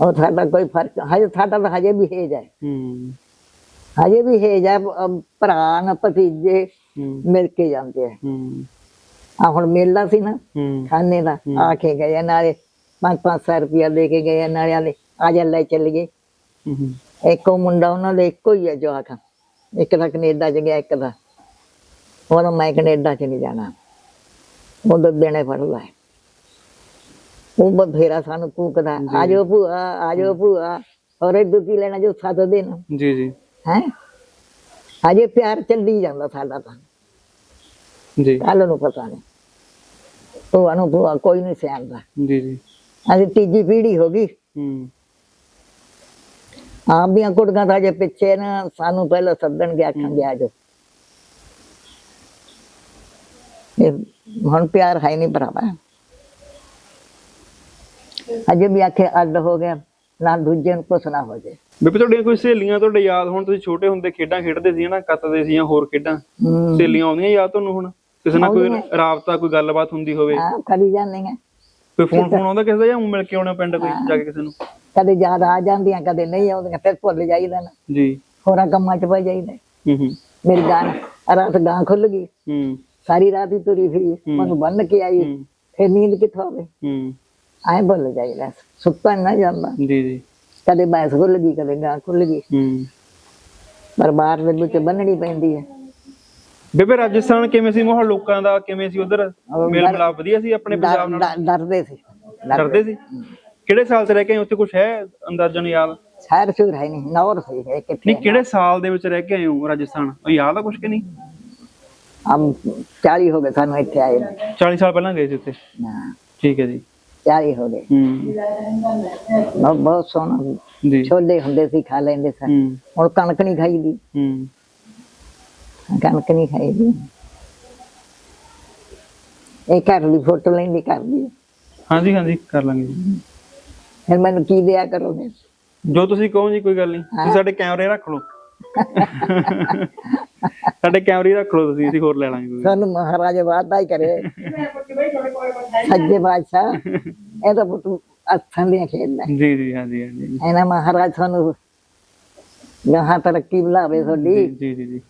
ਉਹ ਸਾਡਾ ਕੋਈ ਫਰਕ ਹਜੇ, ਸਾਡਾ ਤਾਂ ਹਜੇ ਵੀ ਹੇਜ ਹੈ। ਹਜੇ ਵੀ ਹੇਜ ਹੈ। ਭਰਾ ਨਾ ਭਤੀਜੇ ਮਿਲ ਕੇ ਜਾਂਦੇ ਆ। ਆ ਹੁਣ ਮੇਲਾ ਸੀ ਨਾ ਖਾਨੇ ਦਾ, ਆ ਕੇ ਗਏ, ਨਾਲੇ 500 ਰੁਪਇਆ ਦੇ ਕੇ ਗਏ, ਨਾਲੇ ਆਲੇ ਆ ਜਾ ਲੈ ਚੱਲ ਗਏ। ਇੱਕੋ ਮੁੰਡਾ ਉਹਨਾਂ ਦਾ, ਇੱਕੋ ਹੀ ਹੈ ਜਵਾਕ। ਇੱਕ ਤਾਂ ਕਨੇਡਾ ਚ ਗਿਆ, ਇੱਕ ਦਾ ਉਹਦਾ ਮੈਂ ਕਨੇਡਾ ਚ ਨਹੀਂ ਜਾਣਾ, ਉਹਦਾ ਦੇਣੇ ਫੜਦਾ ਹੈ। ਉਹ ਬਥੇਰਾ ਸਾਨੂੰ ਕੂਕਦਾ, ਆ ਜਾਓ ਭੂਆ, ਆ ਜਾਓ ਭੂਆ, ਔਰ ਦੁੱਧੀ ਲੈਣਾ ਜੋ 7 ਦਿਨ। ਜੀ ਜੀ। ਹੈ ਹਜੇ ਪਿਆਰ ਚੱਲੀ ਜਾਂਦਾ ਸਾਡਾ ਤਾਂ ਜੀ। ਕੱਲ ਨੂੰ ਪਤਾ ਨਹੀਂ, ਭੂਆ ਨੂੰ ਭੂਆ ਕੋਈ ਨਹੀਂ ਸਿਆਣਦਾ। ਜੀ ਜੀ। ਅਸੀਂ ਤੀਜੀ ਪੀੜ੍ਹੀ ਹੋ ਗਈ। ਆਪ ਦੀਆਂ ਕੁੜੀਆਂ ਤਾਂ ਅਜੇ ਪਿੱਛੇ ਨਾ, ਸਾਨੂੰ ਪਹਿਲਾਂ ਸੱਦਣਗੇ, ਆਖਣਗੇ ਆ ਜਾਓ। ਹੁਣ ਪਿਆਰ ਹੈ ਨਹੀਂ ਭਰਾਵਾ। ਅਜੇ ਵੀ ਆਖੇ ਅੱਡ ਹੋ ਗਿਆ, ਨਾ ਦੂਜੇ ਨੂੰ ਕੁਛ ਨਾ ਹੋ ਜਾਏ। ਬੇਬੇ ਤੁਹਾਡੀਆਂ ਕੋਈ ਸਹੇਲੀਆਂ ਤੁਹਾਡੇ ਯਾਦ ਹੋਣ, ਤੁਸੀਂ ਛੋਟੇ ਹੁੰਦੇ ਖੇਡਾਂ ਖੇਡਦੇ ਸੀ ਨਾ, ਕੱਤਦੇ ਸੀ ਜਾਂ ਹੋਰ ਖੇਡਾਂ, ਸਹੇਲੀਆਂ ਆਉਂਦੀਆਂ ਯਾਦ ਤੁਹਾਨੂੰ ਹੁਣ? ਕਿਸੇ ਨਾਲ ਕੋਈ ਰਾਬਤਾ, ਕੋਈ ਗੱਲਬਾਤ ਹੁੰਦੀ ਹੋਵੇ? ਕਰੀ ਜਾਂਦੇ ਆ। ਕੋਈ ਫੋਨ ਆਉਂਦਾ ਕਿਸੇ ਦਾ, ਜਾਂ ਮਿਲ ਕੇ ਆਉਣਾ ਪਿੰਡ ਕੋਈ ਜਾ ਕੇ ਕਿਸੇ ਨੂੰ? ਕਦੇ ਯਾਦ ਆ ਜਾਂਦੀਆਂ, ਕਦੇ ਨਹੀਂ ਆਉਂਦੀਆਂ, ਫਿਰ ਭੁੱਲ ਜਾਈਦਾ ਨਾ ਜੀ। ਹੋਰਾਂ ਕੰਮਾਂ ਚ ਪੈ ਜਾਈਦਾ। ਮੇਰੀ ਗਾਂ ਰਾਤ ਗਾਂ ਖੁੱਲ ਗਈ, ਸਾਰੀ ਰਾਤ ਹੀ ਤੁਰੀ ਫਿਰੀ, ਮੈਨੂੰ ਬੰਨ ਕੇ ਆਈ, ਫਿਰ ਨੀਂਦ ਕਿੱਥੋਂ ਆਵੇ? ਐਂ ਭੁੱਲ ਜਾਈਦਾ, ਸੁੱਤਾ ਨਾ ਜਾਂਦਾ। ਜੀ ਜੀ। ਕਦੇ ਭੈਂਸ ਖੁੱਲ ਗਈ, ਕਦੇ ਗਾਂ ਖੁੱਲ ਗਈ, ਪਰ ਬਾਹਰ ਦੇ ਵਿੱਚ ਬੰਨਣੀ ਪੈਂਦੀ ਹੈ। ਬੇਬੇ ਰਾਜਸਥਾਨ ਕਿਵੇਂ ਸੀ ਮਾਹੌਲ ਲੋਕਾਂ ਦਾ, ਕਿਵੇਂ ਸੀ ਉਧਰ? ਮੇਲ ਮਿਲਾਪ ਵਧੀਆ ਸੀ ਆਪਣੇ ਪੰਜਾਬ ਨਾਲ? ਡਰਦੇ ਸੀ। ਡਰਦੇ ਸੀ? ਕਿਹੜੇ ਸਾਲ ਤੇ ਰਹਿ ਕੇ ਉੱਥੇ, ਕੁਛ ਹੈ ਅੰਦਾਜ਼ਨ ਯਾਦ? ਸ਼ਹਿਰ ਸ਼ੁਰ ਹੈ ਨਹੀਂ, ਨੌਰ ਸੀ ਕਿੱਥੇ। ਨਹੀਂ, ਕਿਹੜੇ ਸਾਲ ਦੇ ਵਿੱਚ ਰਹਿ ਕੇ ਆਏ ਹੋ ਰਾਜਸਥਾਨ, ਉਹ ਯਾਦ ਆ ਕੁਛ ਕਿ ਨਹੀਂ? 40 ਹੋ ਗਏ ਸਾਨੂੰ ਇੱਥੇ ਆਏ। 40 ਸਾਲ ਪਹਿਲਾਂ ਗਏ ਸੀ ਉੱਥੇ? ਠੀਕ ਹੈ ਜੀ। 40 ਹੋ ਗਏ। ਬਹੁਤ ਸੋਹਣਾ, ਛੋਲੇ ਹੁੰਦੇ ਸੀ, ਖਾ ਲੈਂਦੇ ਸਨ। ਹੁਣ ਕਣਕ ਨਹੀਂ ਖਾਈਦੀ। ਕਣਕ ਨਹੀਂ ਖਾਈਦੀ। ਇਹ ਘਰ ਦੀ ਫੋਟੋ ਲੈਂਦੀ ਕਰਦੀ। ਹਾਂਜੀ ਹਾਂਜੀ ਕਰ ਲਾਂਗੇ ਜੀ। ਫਿਰ ਮੈਨੂੰ ਕੀ ਦਿਆ ਕਰੋਗੇ? ਜੋ ਤੁਸੀਂ ਕਹੋ ਜੀ, ਕੋਈ ਗੱਲ ਨਹੀਂ। ਤੁਸੀਂ ਸਾਡੇ ਕੈਮਰੇ ਰੱਖ ਲਓ। ਸਾਡੇ ਕੈਮਰੇ ਰੱਖ ਲਓ ਤੁਸੀਂ, ਅਸੀਂ ਹੋਰ ਲੈ ਲਾਂਗੇ ਕੋਈ। ਸਾਨੂੰ ਮਹਾਰਾਜ ਵਾਦਾ ਹੀ ਕਰੇ ਸੱਜੇ ਬਾਦਸ਼ਾਹ। ਇਹ ਤਾਂ ਪੁੱਤ ਹੱਥਾਂ ਦੀਆਂ ਖੇਡਦਾ। ਜੀ ਜੀ ਹਾਂਜੀ ਹਾਂਜੀ। ਇਹਨਾਂ ਮਹਾਰਾਜ ਸਾਨੂੰ ਗਾਹਾਂ ਤਰੱਕੀ ਬੁਲਾਵੇ ਤੁਹਾਡੀ। ਜੀ ਜੀ ਜੀ।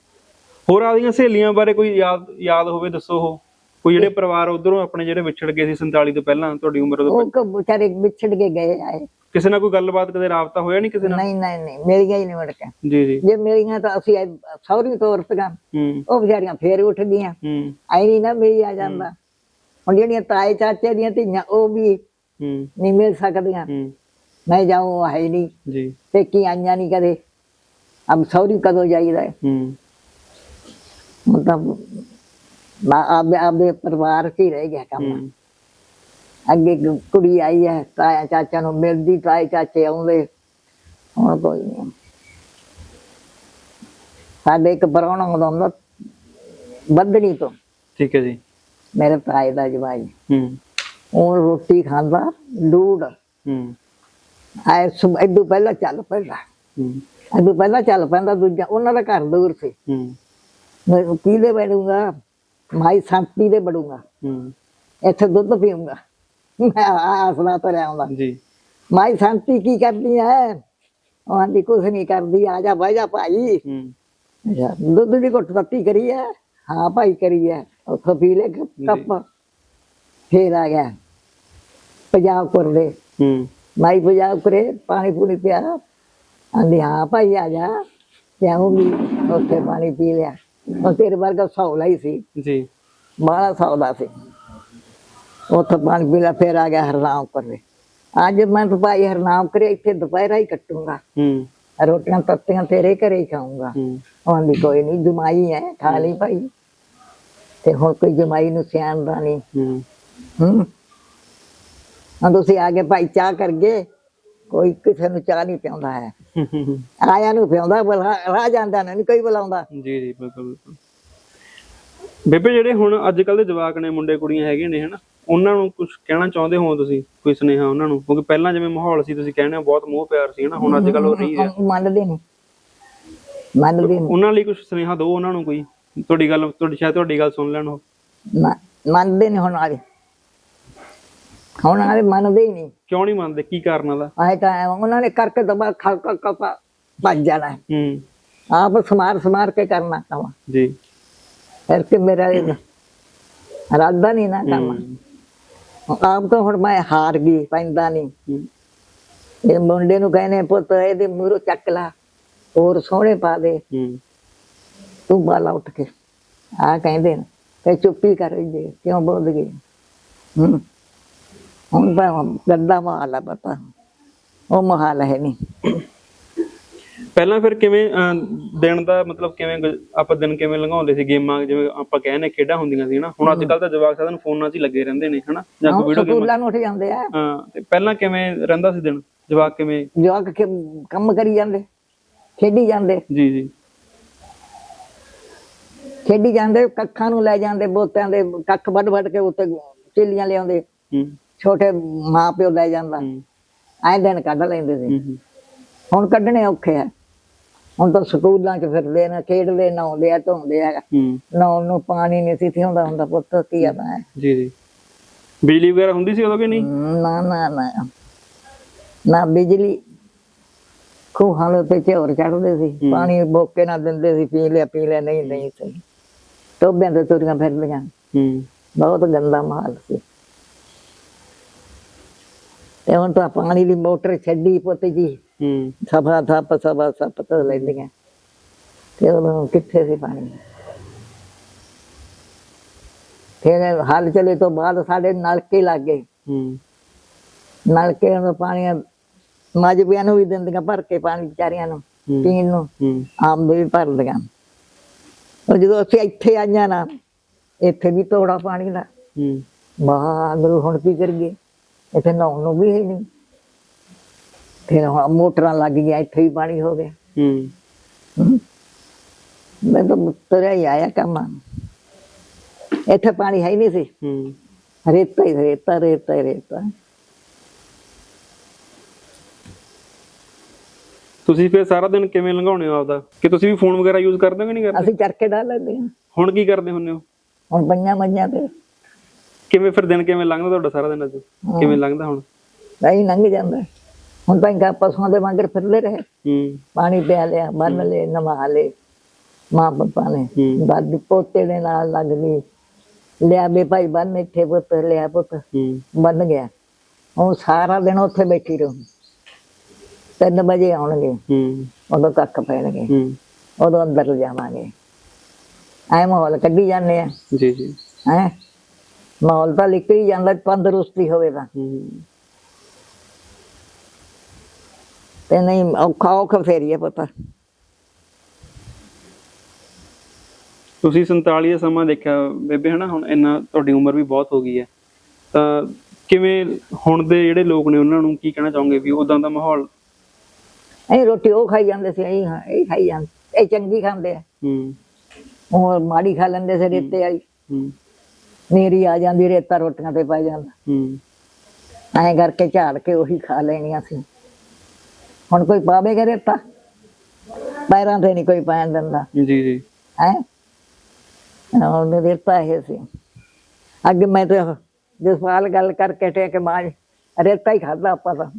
ਹੋਰ ਆਪਦੀਆਂ ਸਹੇਲੀਆਂ ਬਾਰੇ ਕੋਈ ਯਾਦ ਹੋਵੇ ਦੱਸੋ। ਉਹ ਕੋਈ ਜਿਹੜੇ ਪਰਿਵਾਰ ਉਧਰੋਂ ਆਪਣੇ ਜਿਹੜੇ ਵਿਛੜ ਗਏ ਸੀ 47 ਤੋਂ ਪਹਿਲਾਂ, ਤੁਹਾਡੀ ਉਮਰ ਤੋਂ? ਉਹ ਵਿਚਾਰੇ ਵਿਛੜ ਕੇ ਗਏ ਆਏ। ਕਿਸੇ ਨਾਲ ਕੋਈ ਗੱਲਬਾਤ, ਕਦੇ ਰਾਬਤਾ ਹੋਇਆ ਨਹੀਂ ਕਿਸੇ ਨਾਲ? ਨਹੀਂ ਨਹੀਂ ਨਹੀਂ, ਮਿਲੀਆਂ ਹੀ ਨਹੀਂ ਮੁੜ ਕੇ। ਜੀ ਜੀ। ਜੇ ਮਿਲੀਆਂ ਤਾਂ ਅਸੀਂ ਸਹੁਰੀ ਤੋਰ ਪੀਆਂ, ਉਹ ਵਿਚਾਰੀਆਂ ਫੇਰ ਉੱਠ ਗਈਆਂ। ਐ ਨਹੀਂ ਨਾ ਮੇਰੀ ਆ ਜਾਂਦਾ। ਹੁਣ ਜਿਹੜੀਆਂ ਤਾਏ ਚਾਚੇ ਦੀਆਂ ਧੀਆਂ ਉਹ ਵੀ ਨਹੀਂ ਮਿਲ ਸਕਦੀਆਂ। ਮੈਂ ਜਾਊਂ ਹੈ ਨਹੀਂ ਜੀ, ਤੇ ਕੀ ਆਈਆਂ ਨਹੀਂ ਕਦੇ। ਅਬ ਸਹੁਰੀ ਕਦੋਂ ਜਾਈਦਾ? ਹੁਣ ਤਾਂ ਆਪਦੇ ਪਰਿਵਾਰ ਚ ਹੀ ਰਹਿ ਗਿਆ ਕੰਮ। ਅੱਗੇ ਕੁੜੀ ਆਈ ਹੈ, ਤਾਇਆ ਚਾਚਾ ਨੂੰ ਮਿਲਦੀ, ਤਾਏ ਚਾਚੇ ਆਉਂਦੇ, ਹੁਣ ਕੋਈ ਨਹੀਂ। ਸਾਡੇ ਇੱਕ ਪ੍ਰਾਹੁਣਾ ਆਉਂਦਾ ਹੁੰਦਾ ਬੱਧਣੀ ਤੋਂ। ਠੀਕ ਹੈ ਜੀ। ਮੇਰੇ ਤਾਏ ਦਾ ਜਵਾਈ, ਉਹ ਰੋਟੀ ਖਾਂਦਾ ਡੂਡ। ਏਦੂ ਪਹਿਲਾਂ ਚੱਲ ਪੈਂਦਾ, ਏਦੂ ਪਹਿਲਾਂ ਚੱਲ ਪੈਂਦਾ। ਦੂਜਾ ਉਹਨਾਂ ਦਾ ਘਰ ਦੂਰ ਸੀ। ਕਿਹਦੇ ਬੜੂਗਾ? ਮਾਈ ਸੰਤੀ ਦੇ ਬੜੂਗਾ, ਇੱਥੇ ਦੁੱਧ ਪੀਊਂਗਾ। ਮੈਂ ਆਸਰਾ ਤੋਂ ਲਿਆਉਂਦਾ ਜੀ। ਮਾਈ ਸੰਤੀ ਕੀ ਕਰਦੀ ਹੈ? ਉਹ ਆਂਦੀ ਕੁਛ ਨਹੀਂ ਕਰਦੀ, ਆ ਜਾ ਬਹਿ ਜਾ ਭਾਈ। ਦੁੱਧ ਦੀ ਘੁੱਟ ਤੱਤੀ ਕਰੀ ਹੈ? ਹਾਂ ਭਾਈ ਕਰੀ ਹੈ। ਉੱਥੋਂ ਪੀ ਲੈ ਕੱਪ। ਫੇਰ ਆ ਗਿਆ ਪੰਜਾਬ ਕਰਦੇ। ਮਾਈ ਪੰਜਾਬ ਕਰੇ, ਪਾਣੀ ਪੂਣੀ ਪਿਆ। ਆਂਦੀ ਹਾਂ ਭਾਈ ਆ ਜਾ, ਪਿਆਉਂਗੀ। ਉੱਥੇ ਪਾਣੀ ਪੀ ਲਿਆ। ਉਹ ਤੇਰੇ ਵਰਗਾ ਸੌਲਾ ਹੀ ਸੀ ਜੀ, ਬਾਹਲਾ ਸੌਦਾ ਸੀ। ਉੱਥੇ ਪਾਣੀ ਪੀ ਲਿਆ। ਫੇਰ ਆ ਗਿਆ ਹਰਨਾਮ ਕਰੇ। ਅੱਜ ਮੈਂ ਤਾਂ ਭਾਈ ਹਰਨਾਮ ਕਰੇ ਇੱਥੇ ਦੁਪਹਿਰਾ ਹੀ ਕੱਟੂੰਗਾ, ਰੋਟੀਆਂ ਤੱਤੀਆਂ ਤੇਰੇ ਘਰੇ ਹੀ ਖਾਊਂਗਾ। ਆਂਦੀ ਕੋਈ ਨੀ, ਜਮਾਈ ਹੈ, ਖਾ ਲਈ ਭਾਈ। ਤੇ ਹੁਣ ਕੋਈ ਜਮਾਈ ਨੂੰ ਸਿਆਣਦਾ ਨਹੀਂ। ਹੁਣ ਤੁਸੀਂ ਆ ਗਏ ਭਾਈ, ਚਾਹ ਕਰ ਗਏ। ਕੋਈ ਕਿਸੇ ਨੂੰ ਚਾਹ ਨਹੀਂ ਪਿਆਉਂਦਾ ਹੈ, ਆਇਆ ਨੂੰ ਪਿਆਉਂਦਾ। ਰਾਹ ਜਾਂਦਾ ਨਹੀਂ ਕੋਈ ਬੁਲਾਉਂਦਾ। ਜੀ ਜੀ ਬਿਲਕੁਲ ਬਿਲਕੁਲ। ਬੇਬੇ ਜਿਹੜੇ ਹੁਣ ਅੱਜ ਕੱਲ ਦੇ ਜਵਾਕ ਨੇ, ਮੁੰਡੇ ਕੁੜੀਆਂ ਹੈਗੇ ਨੇ ਹਨਾ, ਉਹਨਾਂ ਨੂੰ ਕੁਝ ਕਹਿਣਾ ਚਾਹੁੰਦੇ ਹੋ ਤੁਸੀਂ? ਕੋਈ ਸੁਨੇਹਾ ਉਹਨਾਂ ਨੂੰ? ਕਿਉਂਕਿ ਪਹਿਲਾਂ ਜਿਵੇਂ ਮਾਹੌਲ ਸੀ, ਤੁਸੀਂ ਕਹਿੰਦੇ ਹੋ ਬਹੁਤ ਮੋਹ ਪਿਆਰ ਸੀ ਹਨਾ, ਹੁਣ ਅੱਜ ਕੱਲ ਉਹ ਨਹੀਂ ਹੈ। ਮੰਨਦੇ ਨਹੀਂ, ਮੰਨਦੇ ਨਹੀਂ। ਉਹਨਾਂ ਲਈ ਕੁਝ ਸੁਨੇਹਾ ਦਿਓ ਉਹਨਾਂ ਨੂੰ ਕੋਈ। ਤੁਹਾਡੀ ਗੱਲ, ਸ਼ਾਇਦ ਤੁਹਾਡੀ ਗੱਲ ਸੁਣ ਲੈਣ ਉਹ। ਮੰਨਦੇ ਨਹੀਂ ਹੁਣ ਵਾਲੇ, ਹੁਣ ਵਾਲੇ ਮੰਨਦੇ ਹੀ ਨਹੀਂ। ਕਿਉਂ ਨਹੀਂ ਮੰਨਦੇ? ਕੀ ਕਾਰਨ ਦਾ? ਆਏ ਤਾਂ ਉਹਨਾਂ ਨੇ ਕਰਕੇ ਦਬਾ ਖਾ ਭੱਜ ਜਾਣਾ। ਆਪ ਸਮਾਰ ਕੇ ਕਰਨਾ ਕੰਮ ਜੀ। ਫਿਰ ਕਿ ਮੇਰਾ ਇਰਾਦਾ ਨਹੀਂ ਨਾ ਕੰਮ। ਆਪ ਤਾਂ ਹੁਣ ਮੈਂ ਹਾਰ ਗਈ, ਪੈਂਦਾ ਨਹੀਂ। ਇਹ ਮੁੰਡੇ ਨੂੰ ਕਹਿੰਦੇ ਪੁੱਤ ਇਹਦੇ ਮੂਹਰੋਂ ਚੱਕ ਲਾ, ਹੋਰ ਸੋਹਣੇ ਪਾ ਦੇ, ਤੂੰ ਬਾਲਾ ਉੱਠ ਕੇ ਆ ਕਹਿੰਦੇ ਨੇ। ਤੇ ਚੁੱਪੀ ਕਰ ਜੇ, ਕਿਉਂ ਬੋਲ ਗਏ? ਹੁਣ ਤਾਂ ਗੰਦਾ ਮਾਹੌਲ ਆ, ਪਤਾ ਉਹ ਮਾਹੌਲ ਹੈ ਨਹੀਂ। ਪਹਿਲਾਂ ਫਿਰ ਕਿਵੇਂ ਦਿਨ ਦਾ ਮਤਲਬ ਕਿਵੇਂ ਆਪਾਂ ਦਿਨ ਕਿਵੇਂ ਲੰਘਾਉਂਦੇ ਸੀ? ਗੇਮਾਂ ਜਿਵੇਂ ਆਪਾਂ ਕਹਿੰਦੇ ਖੇਡਾਂ ਹੁੰਦੀਆਂ ਸੀ ਹਨਾ। ਹੁਣ ਅੱਜ ਕੱਲ ਤਾਂ ਜਵਾਕ ਸਾਰਿਆਂ ਨੂੰ ਫੋਨਾਂ 'ਚ ਹੀ ਲੱਗੇ ਰਹਿੰਦੇ ਨੇ ਹਨਾ, ਜਾਂ ਕੋਈ ਵੀਡੀਓ ਗੇਮਾਂ ਨੂੰ ਉੱਠ ਜਾਂਦੇ ਆ। ਹਾਂ, ਤੇ ਪਹਿਲਾਂ ਕਿਵੇਂ ਰਹਿੰਦਾ ਸੀ ਦਿਨ? ਜਵਾਕ ਕਿਵੇਂ? ਜਵਾਕ ਕੰਮ ਕਰੀ ਜਾਂਦੇ, ਖੇਡੀ ਜਾਂਦੇ। ਜੀ ਜੀ, ਖੇਡੀ ਜਾਂਦੇ। ਕੱਖਾਂ ਨੂੰ ਲੈ ਜਾਂਦੇ, ਬੋਤਿਆਂ ਦੇ ਕੱਖ ਵੱਢ ਕੇ ਉੱਤੇ ਚੇਲੀਆਂ ਲਿਆਉਂਦੇ। ਛੋਟੇ ਮਾਂ ਪਿਓ ਲੈ ਜਾਂਦਾ, ਐਂ ਦਿਨ ਕੱਢ ਲੈਂਦੇ ਸੀ। ਹੁਣ ਕੱਢਣੇ ਔਖੇ ਆ। ਹੁਣ ਤਾਂ ਸਕੂਲਾਂ 'ਚ ਫਿਰਦੇ ਨੇ, ਖੇਡਦੇ, ਨਹਾਉਂਦੇ ਆ, ਧੋਂਦੇ ਆ। ਨਹਾਉਣ ਨੂੰ ਪਾਣੀ ਨਹੀਂ ਸੀ ਥਿਆਉਂਦਾ ਹੁੰਦਾ ਪੁੱਤ, ਕੀ ਆ ਤਾਂ ਜੀ ਜੀ। ਬਿਜਲੀ ਵਗੈਰਾ ਹੁੰਦੀ ਸੀ ਉਦੋਂ ਕਿ ਨਹੀਂ? ਨਾ ਨਾ ਨਾ ਨਾ, ਬਿਜਲੀ ਖੂਹਾਂ ਦੇ ਉੱਤੇ ਝੋਰ ਚੜ੍ਹਦੇ ਸੀ, ਪਾਣੀ ਬੋਕੇ ਨਾਲ ਦਿੰਦੇ ਸੀ, ਪੀ ਲਿਆ ਨਹੀਂ ਨਹੀਂ ਸਹੀ। ਟੋਬਿਆਂ ਤੇ ਤੁਰੀਆਂ ਫਿਰਦੀਆਂ, ਬਹੁਤ ਗੰਦਾ ਮਾਹੌਲ ਸੀ। ਤੇ ਹੁਣ ਤਾਂ ਪਾਣੀ ਦੀ ਮੋਟਰ ਛੱਡੀ ਪੁੱਤ ਜੀ, ਸਭਾ ਸੱਪ ਤਾਂ ਲੈਂਦੀਆਂ। ਤੇ ਉਦੋਂ ਕਿੱਥੇ ਸੀ ਪਾਣੀ? ਫਿਰ ਹਲ ਚਲੇ ਤੋਂ ਬਾਅਦ ਸਾਡੇ ਨਲਕੇ ਲੱਗ ਗਏ। ਨਲਕੇ ਨੂੰ ਪਾਣੀ ਮਜਬੀਆਂ ਨੂੰ ਵੀ ਦਿੰਦੀਆਂ ਭਰ ਕੇ, ਪਾਣੀ ਵਿਚਾਰੀਆਂ ਨੂੰ ਪੀਣ ਨੂੰ, ਆਮ ਦੇ ਵੀ ਭਰਦੀਆਂ। ਜਦੋਂ ਅਸੀਂ ਇੱਥੇ ਆਈਆਂ ਨਾ, ਇੱਥੇ ਵੀ ਤੋੜਾ ਪਾਣੀ ਦਾ। ਬਾਹਰ ਹੁਣ ਕੀ ਕਰੀਏ, ਇੱਥੇ ਨਹਾਉਣ ਨੂੰ ਵੀ ਹੈ ਨਹੀਂ। ਫਿਰ ਹੁਣ ਮੋਟਰਾਂ ਲੱਗ ਗਈਆਂ, ਇੱਥੇ ਵੀ ਪਾਣੀ ਹੋ ਗਿਆ। ਮੈਂ ਤਾਂ ਤੁਰਿਆ ਹੀ ਆਇਆ ਕੰਮ। ਇੱਥੇ ਪਾਣੀ ਹੈ ਹੀ ਨਹੀਂ ਸੀ, ਰੇਤਾ ਹੀ ਰੇਤਾ, ਰੇਤਾ ਹੀ ਰੇਤਾ। ਤੁਸੀਂ ਫਿਰ ਸਾਰਾ ਦਿਨ ਕਿਵੇਂ ਲੰਘਾਉਣੇ ਹੋ ਆਪਦਾ? ਕਿ ਤੁਸੀਂ ਵੀ ਫੋਨ ਵਗੈਰਾ ਯੂਜ਼ ਕਰਦੇ ਹੋ ਕਿ ਨਹੀਂ ਕਰਦੇ? ਅਸੀਂ ਚਰਖੇ ਡਾਹ ਲੈਂਦੇ ਹਾਂ। ਹੁਣ ਕੀ ਕਰਦੇ ਹੁੰਦੇ ਹੋ? ਹੁਣ ਪਈਆਂ ਮਈਆਂ ਤੇ ਕਿਵੇਂ ਫਿਰ ਦਿਨ ਕਿਵੇਂ ਲੰਘਦਾ ਤੁਹਾਡਾ ਸਾਰਾ ਦਿਨ? ਅੱਜ ਕਿਵੇਂ ਲੰਘਦਾ ਹੁਣ? ਨਹੀਂ ਲੰਘ ਜਾਂਦਾ। ਹੁਣ ਤਾਂ ਪਸ਼ੂਆਂ ਦੇ ਮਗਰ ਫਿਰਦੇ ਰਹੇ, ਪਾਣੀ ਪਿਆ ਲਿਆ, ਬੰਨ ਲਏ, ਨਵਾ ਲਏ ਮਾਂ ਬਾਪਾ ਨੇ। ਦਾਦੀ ਪੋਤੇ ਦੇ ਨਾਲ ਲੱਗ ਗਈ, ਲਿਆ ਬੇ ਭਾਈ ਬੰਨ, ਇੱਥੇ ਪੁੱਤ ਲਿਆ ਪੁੱਤ, ਬੰਨ ਗਿਆ। ਹੁਣ ਸਾਰਾ ਦਿਨ ਉੱਥੇ ਬੈਠੀ ਰਹੂ। 3 ਵਜੇ ਆਉਣਗੇ, ਉਦੋਂ ਕੱਖ ਪੈਣਗੇ, ਉਦੋਂ ਅੰਦਰ ਲਿਜਾਵਾਂਗੇ। ਐ ਮਾਹੌਲ ਕੱਢੀ ਜਾਂਦੇ ਆ ਜੀ ਜੀ। ਹੈ ਮਾਹੌਲ ਤਾਂ ਨਿਕਲੀ ਜਾਂਦਾ, ਤੰਦਰੁਸਤੀ ਹੋਵੇ ਤਾਂ। ਤੇ ਨਹੀਂ ਔਖਾ ਔਖਾ ਫੇਰੀਏ ਪਤਾ। ਤੁਸੀਂ 47 ਦਾ ਸਮਾਂ ਦੇਖਿਆ ਬੇਬੇ, ਹਨਾ? ਹੁਣ ਇੰਨਾ ਤੁਹਾਡੀ ਉਮਰ ਵੀ ਬਹੁਤ ਹੋ ਗਈ ਹੈ, ਤਾਂ ਕਿਵੇਂ ਹੁਣ ਦੇ ਜਿਹੜੇ ਲੋਕ ਨੇ ਉਹਨਾਂ ਨੂੰ ਕੀ ਕਹਿਣਾ ਚਾਹੋਗੇ ਵੀ ਉਦਾਂ ਦਾ ਮਾਹੌਲ? ਅਸੀਂ ਰੋਟੀ ਉਹ ਖਾਈ ਜਾਂਦੇ ਸੀ, ਇਹ ਖਾਈ ਜਾਂਦੇ, ਇਹ ਚੰਗੀ ਖਾਂਦੇ ਆ। ਉਹ ਮਾੜੀ ਖਾ ਲੈਂਦੇ ਸੀ, ਰੇਤੇ ਵਾਲੀ। ਮੇਰੀ ਆ ਜਾਂਦੀ, ਰੇਤਾ ਰੋਟੀਆਂ ਤੇ ਪੈ ਜਾਂਦਾ। ਐਂ ਕਰਕੇ ਝਾੜ ਕੇ ਉਹੀ ਖਾ ਲੈਣੀਆਂ ਸੀ। ਹੁਣ ਕੋਈ ਪਾਵੇਗਾ ਰੇਤਾ? ਪੈਰਾਂ ਤੇ ਨਹੀਂ ਕੋਈ ਪੈਣ ਦਿੰਦਾ। ਜੀ ਜੀ। ਹੈ ਉਹਨੇ ਰੇਤਾ ਇਹ ਸੀ। ਅੱਗੇ ਮੈਂ ਤਾਂ ਜਸਪਾਲ ਗੱਲ ਕਰਕੇ ਟੇਕ ਮਾਂ ਰੇਤਾ ਹੀ ਖਾਦਾ, ਆਪਾਂ ਤਾਂ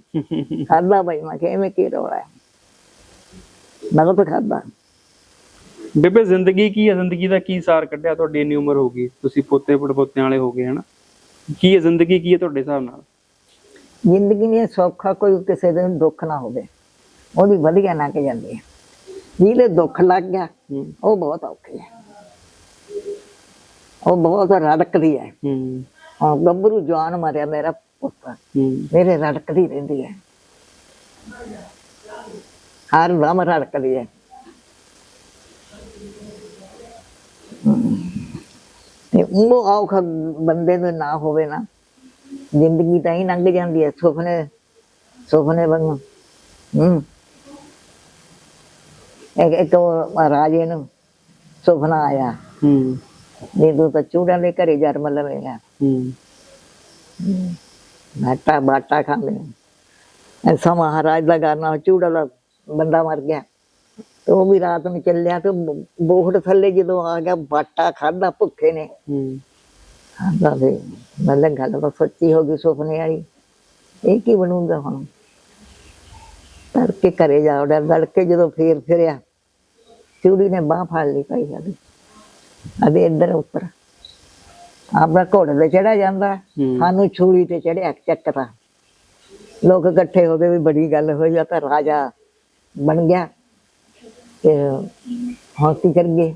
ਖਾਦਾ ਬਈ। ਮੈਂ ਕਿਹਾ ਐਵੇਂ ਕੀ ਰੌਲਾ ਹੈ, ਮੈਂ ਤਾਂ ਖਾਦਾ। ਬੇਬੇ ਜ਼ਿੰਦਗੀ ਕੀ ਹੈ? ਜ਼ਿੰਦਗੀ ਦਾ ਕੀ ਸਾਰ ਕੱਢਿਆ? ਤੁਹਾਡੀ ਇੰਨੀ ਉਮਰ ਹੋ ਗਈ, ਤੁਸੀਂ ਪੋਤੇ ਪੜਪੋਤਿਆਂ ਵਾਲੇ ਹੋ ਗਏ, ਹਨਾ? ਕੀ ਹੈ ਜ਼ਿੰਦਗੀ, ਕੀ ਹੈ ਤੁਹਾਡੇ ਹਿਸਾਬ ਨਾਲ? ਜ਼ਿੰਦਗੀ ਨੇ ਸੌਖਾ, ਕੋਈ ਕਿਸੇ ਦੇ ਦੁੱਖ ਨਾ ਹੋਵੇ, ਉਹਦੀ ਵਧੀਆ ਲੰਘ ਜਾਂਦੀ ਹੈ। ਜਿਹਦੇ ਦੁੱਖ ਲੱਗ ਗਿਆ ਉਹ ਬਹੁਤ ਔਖੀ ਹੈ, ਉਹ ਬਹੁਤ ਰੜਕਦੀ ਹੈ। ਹਾਂ ਗੱਭਰੂ ਜਵਾਨ ਮਰਿਆ ਮੇਰਾ ਪੁੱਤ, ਮੇਰੇ ਰੜਕਦੀ ਰਹਿੰਦੀ ਹੈ, ਹਰ ਦਮ ਰੜਕਦੀ ਹੈ। ਤੇ ਉਹ ਔਖਾ ਬੰਦੇ ਨੂੰ ਨਾ ਹੋਵੇ ਨਾ, ਜ਼ਿੰਦਗੀ ਤਾਂ ਹੀ ਲੰਘ ਜਾਂਦੀ ਹੈ। ਸੁਪਨੇ ਸੁਪਨੇ ਵਾਂਗੂ। ਇੱਕ ਰਾਜੇ ਨੂੰ ਸੁਪਨਾ ਆਇਆ ਵੀ ਤੂੰ ਤਾਂ ਚੂੜਾਂ ਦੇ ਘਰੇ ਜਨਮ ਲਵੇਂਗਾ, ਬਾਟਾ ਬਾਟਾ ਖਾਂਦੇ। ਐਸਾ ਮਹਾਰਾਜ ਦਾ ਗਾਨਾ, ਚੂੜਾ ਦਾ ਬੰਦਾ ਮਰ ਗਿਆ ਤੇ ਉਹ ਵੀ ਰਾਤ ਨੂੰ ਚੱਲਿਆ ਤੇ ਬੋਹੜ ਥੱਲੇ ਜਦੋਂ ਆ ਗਿਆ, ਬਾਟਾ ਖਾਧਾ ਭੁੱਖੇ ਨੇ। ਖਾਂਦਾ ਤੇ ਮਤਲਬ ਗੱਲ ਤਾਂ ਸੱਚੀ ਹੋ ਗਈ ਸੁਪਨੇ ਵਾਲੀ। ਇਹ ਕੀ ਬਣੂਗਾ ਹੁਣ? ਤੜਕੇ ਘਰੇ ਜਾ ਉਡਿਆ, ਤੜਕੇ ਜਦੋਂ ਫੇਰ ਫਿਰਿਆ, ਚੂੜੀ ਨੇ ਬਾਂਹ ਫੜ ਲਈ ਭਾਈ ਸਾਡੀ। ਅਦੇ ਇੱਧਰ ਉੱਪਰ ਆਪਣਾ ਘੋੜੇ ਤੇ ਚੜਿਆ ਜਾਂਦਾ, ਸਾਨੂੰ ਛੂੜੀ ਤੇ ਚੜਿਆ ਚੱਕਦਾ। ਲੋਕ ਇਕੱਠੇ ਹੋ ਗਏ ਵੀ ਬੜੀ ਗੱਲ ਹੋਈ ਆ, ਤਾਂ ਰਾਜਾ ਬਣ ਗਿਆ। ਤੇ ਹੁਣ ਕੀ ਕਰੀਏ?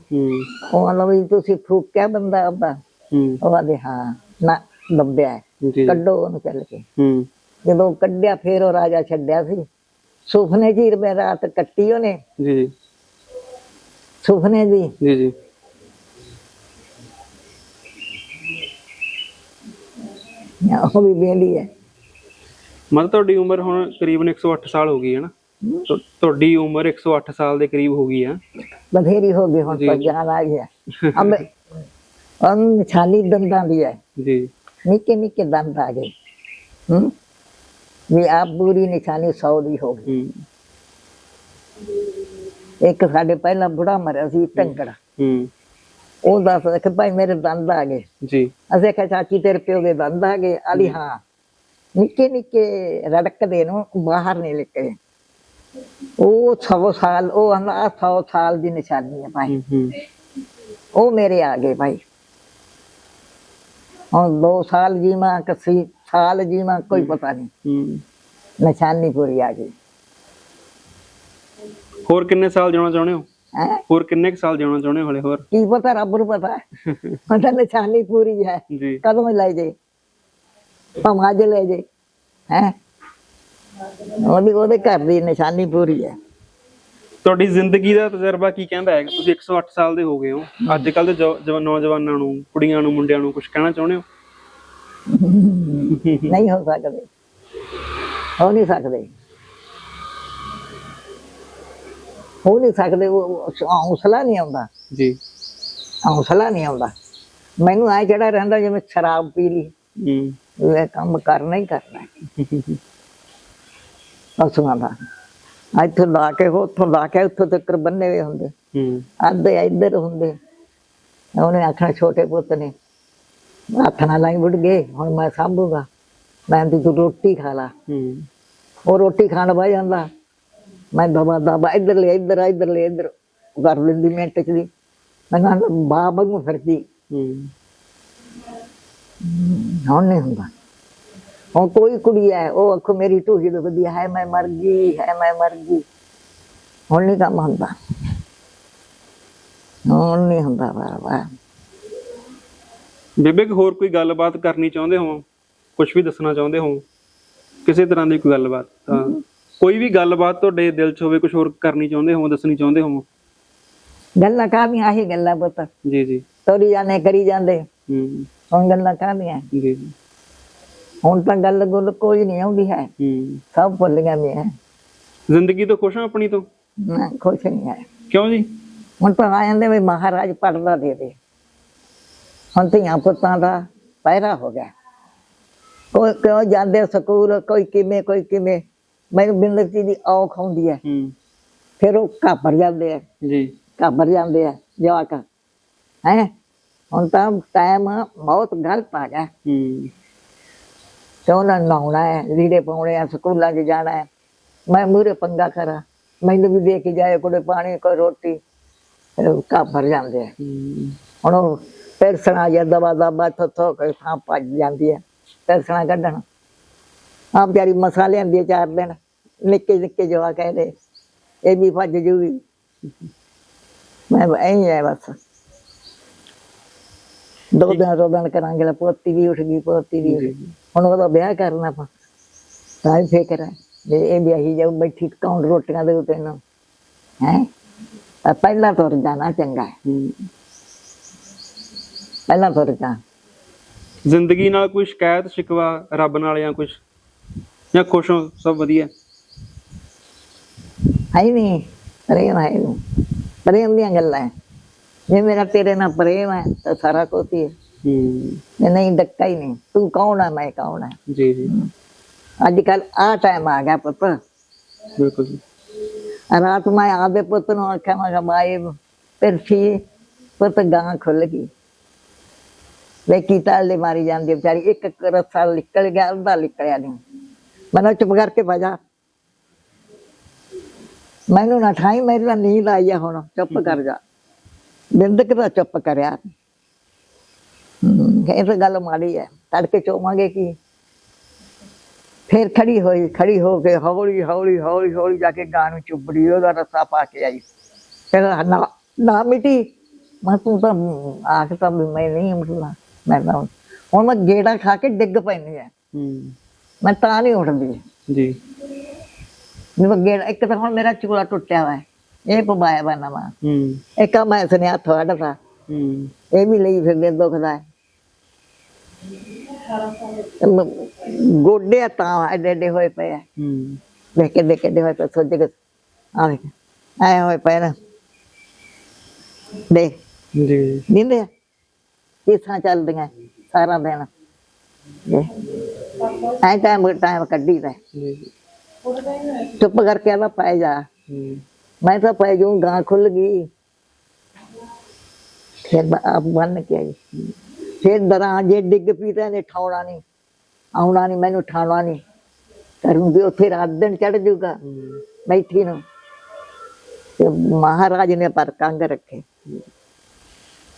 ਉਹ ਆਂਦਾ ਵੀ ਤੁਸੀਂ ਫੂਕਿਆ ਬੰਦਾ ਆਪਦਾ? ਉਹ ਆਂਦੇ ਹਾਂ ਨਾ, ਦੱਬਿਆ, ਕੱਢੋ ਉਹਨੂੰ ਚੱਲ ਕੇ। ਜਦੋਂ ਕੱਢਿਆ ਫੇਰ ਉਹ ਰਾਜਾ ਛੱਡਿਆ ਸੀ। ਸੁਪਨੇ ਜੀ ਰੁਪਏ ਰਾਤ ਕੱਟੀ ਉਹਨੇ, ਸੁਪਨੇ ਦੀ। ਉਹ ਵੀ ਬੇਲੀ ਹੈ। ਮਤਲਬ ਤੁਹਾਡੀ ਉਮਰ ਹੁਣ ਕਰੀਬਨ 108 ਸਾਲ ਹੋ ਗਈ ਹੈ ਨਾ? ਤੁਹਾਡੀ ਉਮਰ 108 ਸਾਲ ਦੇ ਕਰੀਬ ਹੋ ਗਈ ਆ। ਬਥੇਰੀ ਹੋ ਗਈ, ਹੁਣ ਤਾਂ ਜਾਨ ਆ ਗਿਆ। ਅਬ ਨਿਸ਼ਾਨੀ ਦੰਦਾਂ ਦੀ ਹੈ ਜੀ, ਨਿੱਕੇ ਨਿੱਕੇ ਦੰਦ ਆ ਗਏ। ਵੀ ਆਪ ਪੂਰੀ ਨਿਸ਼ਾਨੀ 100 ਦੀ ਹੋ ਗਈ। ਇੱਕ ਸਾਡੇ ਪਹਿਲਾਂ ਬੁੜਾ ਮਰਿਆ ਸੀ ਢੰਗੜਾ, ਉਹ ਦੱਸਦਾ ਕਿ ਭਾਈ ਮੇਰੇ ਦੰਦ ਆ ਗਏ ਜੀ। ਅਸੀਂ ਕਿਹਾ ਚਾਚੀ ਤੇਰੇ ਪਿਓ ਦੇ ਦੰਦ ਆ ਗਏ? ਆਲੀ ਹਾਂ, ਨਿੱਕੇ ਨਿੱਕੇ ਰੜਕਦੇ ਨੂੰ ਬਾਹਰ ਨਹੀਂ ਨਿਕਲੇ। ਉਹ 100 ਸਾਲ, ਉਹ 100 ਸਾਲ ਦੀ ਨਿਸ਼ਾਨੀ ਹੈ ਭਾਈ, ਉਹ ਮੇਰੇ ਆ ਗਏ ਭਾਈ। ਹੁਣ 2 ਸਾਲ ਜੀਵਾਂ ਕਿ ਸਾਲ ਜੀਵਾਂ ਕੋਈ ਪਤਾ ਨਹੀਂ, ਨਿਸ਼ਾਨੀ ਪੂਰੀ ਆ ਗਈ। ਹੋਰ ਕਿੰਨੇ ਸਾਲ ਜਿਉਣਾ ਚਾਹੁੰਦੇ ਹੋ? ਹੋਰ ਕਿੰਨੇ ਸਾਲ ਜਿਉਣਾ ਚਾਹੁੰਦੇ ਹੋ ਹਲੇ? ਹੋਰ ਕੀ ਪਤਾ, ਰੱਬ ਨੂੰ ਪਤਾ ਹੈ। ਹੁਣ ਤਾਂ ਨਿਸ਼ਾਨੀ ਪੂਰੀ ਹੈ, ਕਦੋਂ ਲੈ ਜੇ, ਭਾਵੇਂ ਅੱਜ ਲੈ ਜੇ। ਹੈ ਉਹਦੇ ਘਰ ਦੀ ਨਿਸ਼ਾਨੀ ਪੂਰੀ ਹੈ। ਤੁਹਾਡੀ ਜ਼ਿੰਦਗੀ ਦਾ ਤਜਰਬਾ ਕੀ ਕਹਿੰਦਾ ਹੈ? ਤੁਸੀਂ 108 ਸਾਲ ਦੇ ਹੋ ਗਏ ਹੋ, ਅੱਜ ਕੱਲ ਦੇ ਨੌਜਵਾਨਾਂ ਨੂੰ, ਕੁੜੀਆਂ ਨੂੰ, ਮੁੰਡਿਆਂ ਨੂੰ ਕੁਝ ਕਹਿਣਾ ਚਾਹੁੰਦੇ ਹੋ? ਨਹੀਂ ਹੋ ਸਕਦੇ, ਹੋ ਨਹੀਂ ਸਕਦੇ। ਹੋ ਨਹੀਂ ਸਕਦੇ, ਉਹ ਹੌਸਲਾ ਨਹੀਂ ਆਉਂਦਾ, ਜੀ। ਹੌਸਲਾ ਨਹੀਂ ਆਉਂਦਾ। ਮੈਨੂੰ ਐ ਜਿਹੜਾ ਰਹਿੰਦਾ ਜਿਵੇਂ ਸ਼ਰਾਬ ਪੀ ਲਈ, ਇਹ ਕੰਮ ਕਰਨਾ ਹੀ ਕਰਨਾ ਪਸ਼ੂਆਂ ਦਾ। ਇੱਥੋਂ ਲਾ ਕੇ ਉੱਥੋਂ ਲਾ ਕੇ ਉੱਥੋਂ ਤੱਕ ਬੰਨੇ ਹੋਏ ਹੁੰਦੇ, ਅੱਧੇ ਇੱਧਰ ਹੁੰਦੇ। ਉਹਨੇ ਆਖਣਾ ਛੋਟੇ ਪੁੱਤ ਨੇ, ਹੱਥ ਨਾਲ ਲਾਈ ਉੱਡ ਗਏ, ਹੁਣ ਮੈਂ ਸਾਂਭੂਗਾ, ਮੈਂ ਤੂੰ ਰੋਟੀ ਖਾ ਲਾ। ਉਹ ਰੋਟੀ ਖਾਣ ਬਹਿ ਜਾਂਦਾ, ਮੈਂ ਦਬਾ ਦਬਾ ਇੱਧਰ ਲੈ ਇੱਧਰ ਕਰ ਲੈਂਦੀ ਮਿੰਟ ਚ ਦੀ। ਮੈਂ ਬਾਪ ਵਾਂਗੂ ਫਿਰਦੀ। ਹੁਣ ਨਹੀਂ ਹੁੰਦਾ। ਹੁਣ ਕੋਈ ਕੁੜੀ ਹੈ ਉਹ ਆਖੋ ਮੇਰੀ ਢੂਹੀ ਦੁਖਦੀ ਹੈ, ਮੈਂ ਮਰ ਗਈ, ਮੈਂ ਮਰ ਗਈ। ਹੁਣ ਨਹੀਂ ਕੰਮ ਹੁੰਦਾ, ਹੁਣ ਨਹੀਂ ਹੁੰਦਾ। ਬਾਬਾ ਬੇਬੇ ਹੋਰ ਕੋਈ ਗੱਲਬਾਤ ਕਰਨੀ ਚਾਹੁੰਦੇ ਹੋ, ਕੁਝ ਵੀ ਦੱਸਣਾ ਚਾਹੁੰਦੇ ਹੋ, ਕਿਸੇ ਤਰ੍ਹਾਂ ਦੀ ਕੋਈ ਗੱਲਬਾਤ, ਤਾਂ ਕੋਈ ਵੀ ਗੱਲਬਾਤ ਤੁਹਾਡੇ ਦਿਲ 'ਚ ਹੋਵੇ, ਕੁਝ ਹੋਰ ਕਰਨੀ ਚਾਹੁੰਦੇ ਹੋ, ਦੱਸਣੀ ਚਾਹੁੰਦੇ ਹੋ? ਗੱਲਾਂ ਕਾਹਦੀਆਂ, ਆਹੀ ਗੱਲਾਂ ਪੁੱਤ ਜੀ ਜੀ ਤੋਰੀ ਜਾਂਦੇ ਕਰੀ ਜਾਂਦੇ। ਹੁਣ ਗੱਲਾਂ ਕਾਹਦੀਆਂ ਜੀ ਜੀ। ਹੁਣ ਤਾਂ ਗੱਲ ਗੁੱਲ ਕੋਈ ਨਹੀਂ ਆਉਂਦੀ ਹੈ, ਸਭ ਭੁੱਲ ਗਏ ਹੈ। ਜ਼ਿੰਦਗੀ ਤੋਂ ਖੁਸ਼ ਹਾਂ ਆਪਣੀ ਤੋਂ? ਨਾ ਖੁਸ਼ ਨਹੀਂ ਹੈ। ਕਿਉਂ ਜੀ? ਹੁਣ ਤਾਂ ਆ ਜਾਂਦੇ ਵੀ ਮਹਾਰਾਜ ਪੜਦਾ ਦੇ ਦੇ। ਹੁਣ ਧੀਆਂ ਪੁੱਤਾਂ ਦਾ ਪਹਿਰਾ ਹੋ ਗਿਆ, ਕੋਈ ਕਿਉਂ ਜਾਂਦੇ ਸਕੂਲ, ਕੋਈ ਕਿਵੇਂ। ਮੈਨੂੰ ਬਿੰਦਰ ਜੀ ਦੀ ਔਖ ਆਉਂਦੀ ਹੈ, ਫਿਰ ਉਹ ਘਾਬਰ ਜਾਂਦੇ ਆ ਜੀ, ਘਾਬਰ ਜਾਂਦੇ ਆ ਜਵਾਕ ਹੈ। ਹੁਣ ਤਾਂ ਟਾਈਮ ਬਹੁਤ ਗਲਤ ਆ ਗਿਆ। ਤੇ ਉਹਨਾਂ ਨੂੰ ਨਹਾਉਣਾ ਹੈ, ਲੀੜੇ ਪਾਉਣੇ ਆ, ਸਕੂਲਾਂ 'ਚ ਜਾਣਾ ਹੈ। ਮੈਂ ਮੂਹਰੇ ਪੰਗਾ ਕਰਾਂ, ਮੈਨੂੰ ਵੀ ਦੇ ਕੇ ਜਾਏ ਕੋਈ ਪਾਣੀ ਕੋਈ ਰੋਟੀ, ਘਾਬਰ ਜਾਂਦੇ ਆ। ਹੁਣ ਉਹ ਪੈਰਸਣਾ ਜਾਂ ਦਬਾ ਥੋ ਕੇ ਥਾਂ ਭੱਜ ਜਾਂਦੀ ਹੈ, ਪੈਰਸਣਾ ਕੱਢਣ। ਆਪ ਵਿਚਾਰੀ ਮਸਾ ਲਿਆਂਦੀ ਹੈ 4 ਦਿਨ, ਨਿੱਕੇ ਜਵਾਕ ਕਹਿੰਦੇ ਇਹ ਵੀ ਭੱਜ ਜੂਗੀ। ਮੈਂ ਐਂ ਹੈ ਬਸ, 2 ਦਿਨ ਕਰਾਂਗੇ। ਪੋਤੀ ਵੀ ਉੱਠ ਗਈ, ਪੋਤੀ ਵੀ ਉੱਠ ਗਈ। ਹੁਣ ਉਹਦਾ ਵਿਆਹ ਕਰਨਾ ਆਪਾਂ, ਤਾਂ ਹੀ ਫਿਕਰ ਹੈ ਵੀ ਇਹ ਵਿਆਹੀ ਜਾਊ, ਬੈਠੀ ਕੌਣ ਰੋਟੀਆਂ ਦੇਊ ਤੈਨੂੰ ਹੈ। ਪਹਿਲਾਂ ਤੁਰ ਜਾਣਾ ਚੰਗਾ ਹੈ, ਪਹਿਲਾਂ ਤੁਰ ਜਾ। ਜ਼ਿੰਦਗੀ ਨਾਲ ਕੋਈ ਸ਼ਿਕਾਇਤ ਸ਼ਿਕਵਾ ਰੱਬ ਨਾਲ ਜਾਂ ਕੁਝ, ਜਾਂ ਖੁਸ਼ ਹੋ, ਸਭ ਵਧੀਆ? ਹੈ ਨਹੀਂ, ਪ੍ਰੇਮ ਹੈ ਨਹੀਂ, ਪ੍ਰੇਮ ਦੀਆਂ ਗੱਲਾਂ ਹੈ। ਜੇ ਮੇਰਾ ਤੇਰੇ ਨਾਲ ਪ੍ਰੇਮ ਹੈ ਤਾਂ ਸਾਰਾ ਕੁਝ ਹੀ ਹੈ। ਨਹੀਂ ਡੱਕਾ ਹੀ ਨਹੀਂ, ਤੂੰ ਕੌਣ ਹੈ ਮੈਂ ਕੌਣ ਹੈ। ਜੀ ਜੀ। ਅੱਜ ਕੱਲ ਆ ਟਾਈਮ ਆ ਗਿਆ ਪੁੱਤ। ਬਿਲਕੁਲ ਜੀ। ਰਾਤ ਮੈਂ ਆਪਦੇ ਪੁੱਤ ਨੂੰ ਆਖਿਆ, ਮੈਂ ਕਿਹਾ ਬਾਈ ਫਿਰ ਸੀ ਪੁੱਤ ਗਾਂ ਖੁੱਲ ਗਈ, ਵੇਖੀ ਤਾਲੇ ਮਾਰੀ ਜਾਂਦੀ ਵਿਚਾਰੀ। ਇੱਕ ਰੱਸਾ ਨਿਕਲ ਗਿਆ, ਅੱਧਾ ਨਿਕਲਿਆ ਨਹੀਂ। ਮੈਂ ਚੁੱਪ ਕਰਕੇ ਭਜਾ, ਮੈਨੂੰ ਨਾ ਠਾਈ, ਮੇਰੀ ਤਾਂ ਨੀਂਦ ਆਈ ਆ, ਹੁਣ ਚੁੱਪ ਕਰ ਜਾ। ਬਿੰਦਕ ਦਾ ਚੁੱਪ ਕਰਿਆ। ਇਹ ਤਾਂ ਗੱਲ ਮਾੜੀ ਹੈ, ਤੜਕੇ ਚੋਵਾਂਗੇ ਕੀ। ਫਿਰ ਖੜੀ ਹੋ ਕੇ ਹੌਲੀ ਜਾ ਕੇ ਗਾਂ ਨੂੰ ਚੁੱਬੜੀ, ਉਹਦਾ ਰੱਸਾ ਪਾ ਕੇ ਆਈ। ਫਿਰ ਨਾ ਮਿਟੀ। ਮੈਂ ਤੂੰ ਤਾਂ ਆਖ ਤਾਂ ਵੀ ਮੈਂ ਨਹੀਂ ਮਿਟਣਾ। ਮੈਂ ਤਾਂ ਹੁਣ ਮੈਂ ਗੇੜਾ ਖਾ ਕੇ ਡਿੱਗ ਪੈਂਦੀ ਹੈ, ਮੈਂ ਤਾਂ ਨਹੀਂ ਉੱਠਦੀ ਜੀ। ਗੇੜਾ ਇੱਕ ਤਾਂ ਹੁਣ ਮੇਰਾ ਚੂਲਾ ਟੁੱਟਿਆ ਵਾ, ਇਹ ਪਵਾਇਆ ਵਾ ਨਵਾਂ। ਇੱਕ ਆ ਮੈਂ ਸੁਣਿਆ ਹੱਥ ਵੱਢਦਾ, ਇਹ ਵੀ ਲਈ ਫਿਰਦੇ, ਦੁਖਦਾ ਹੈ। ਗੋਡੇ ਤਾਂ ਐਡੇ ਹੋਏ ਪਏ ਆ, ਕਿੱਡੇ ਹੋਏ ਪਏ। ਸੋਚ ਕੇ ਆਏ ਹੋਏ ਪਏ ਨਾ, ਦੇਖ ਦਿੰਦੇ ਆ ਕਿਸਾਂ ਚੱਲਦੀਆਂ ਸਾਰਾ ਦਿਨ। ਐ ਟਾਈਮ ਕੱਢੀ ਦਾ, ਚੁੱਪ ਕਰਕੇ ਆਦਾ ਪੈ ਜਾ। ਮੈਂ ਤਾਂ ਪੈ ਜਾਊਂ, ਗਾਂ ਖੁੱਲ ਗਈ। ਫਿਰ ਆਪ ਬੰਨ ਕੇ ਆਈ। ਫਿਰ ਦਰਾਂ ਜੇ ਡਿੱਗ ਪਈ ਤਾਂ ਇਹਨੇ ਠਾਉਣਾ ਨਹੀਂ, ਆਉਣਾ ਨਹੀਂ, ਮੈਨੂੰ ਠਾਉਣਾ ਨਹੀਂ। ਕਰੂੰਗੀ ਉੱਥੇ ਰਾਤ ਦਿਨ ਚੜ ਜੂਗਾ ਬੈਠੀ ਨੂੰ। ਤੇ ਮਹਾਰਾਜ ਨੇ ਪਰ ਕੰਗ ਰੱਖੇ।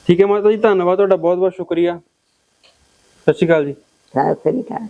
ਠੀਕ ਹੈ ਮਾਤਾ ਜੀ, ਧੰਨਵਾਦ ਤੁਹਾਡਾ, ਬਹੁਤ ਬਹੁਤ ਸ਼ੁਕਰੀਆ। ਸਤਿ ਸ਼੍ਰੀ ਅਕਾਲ ਜੀ। ਸਤਿ ਸ੍ਰੀ ਅਕਾਲ।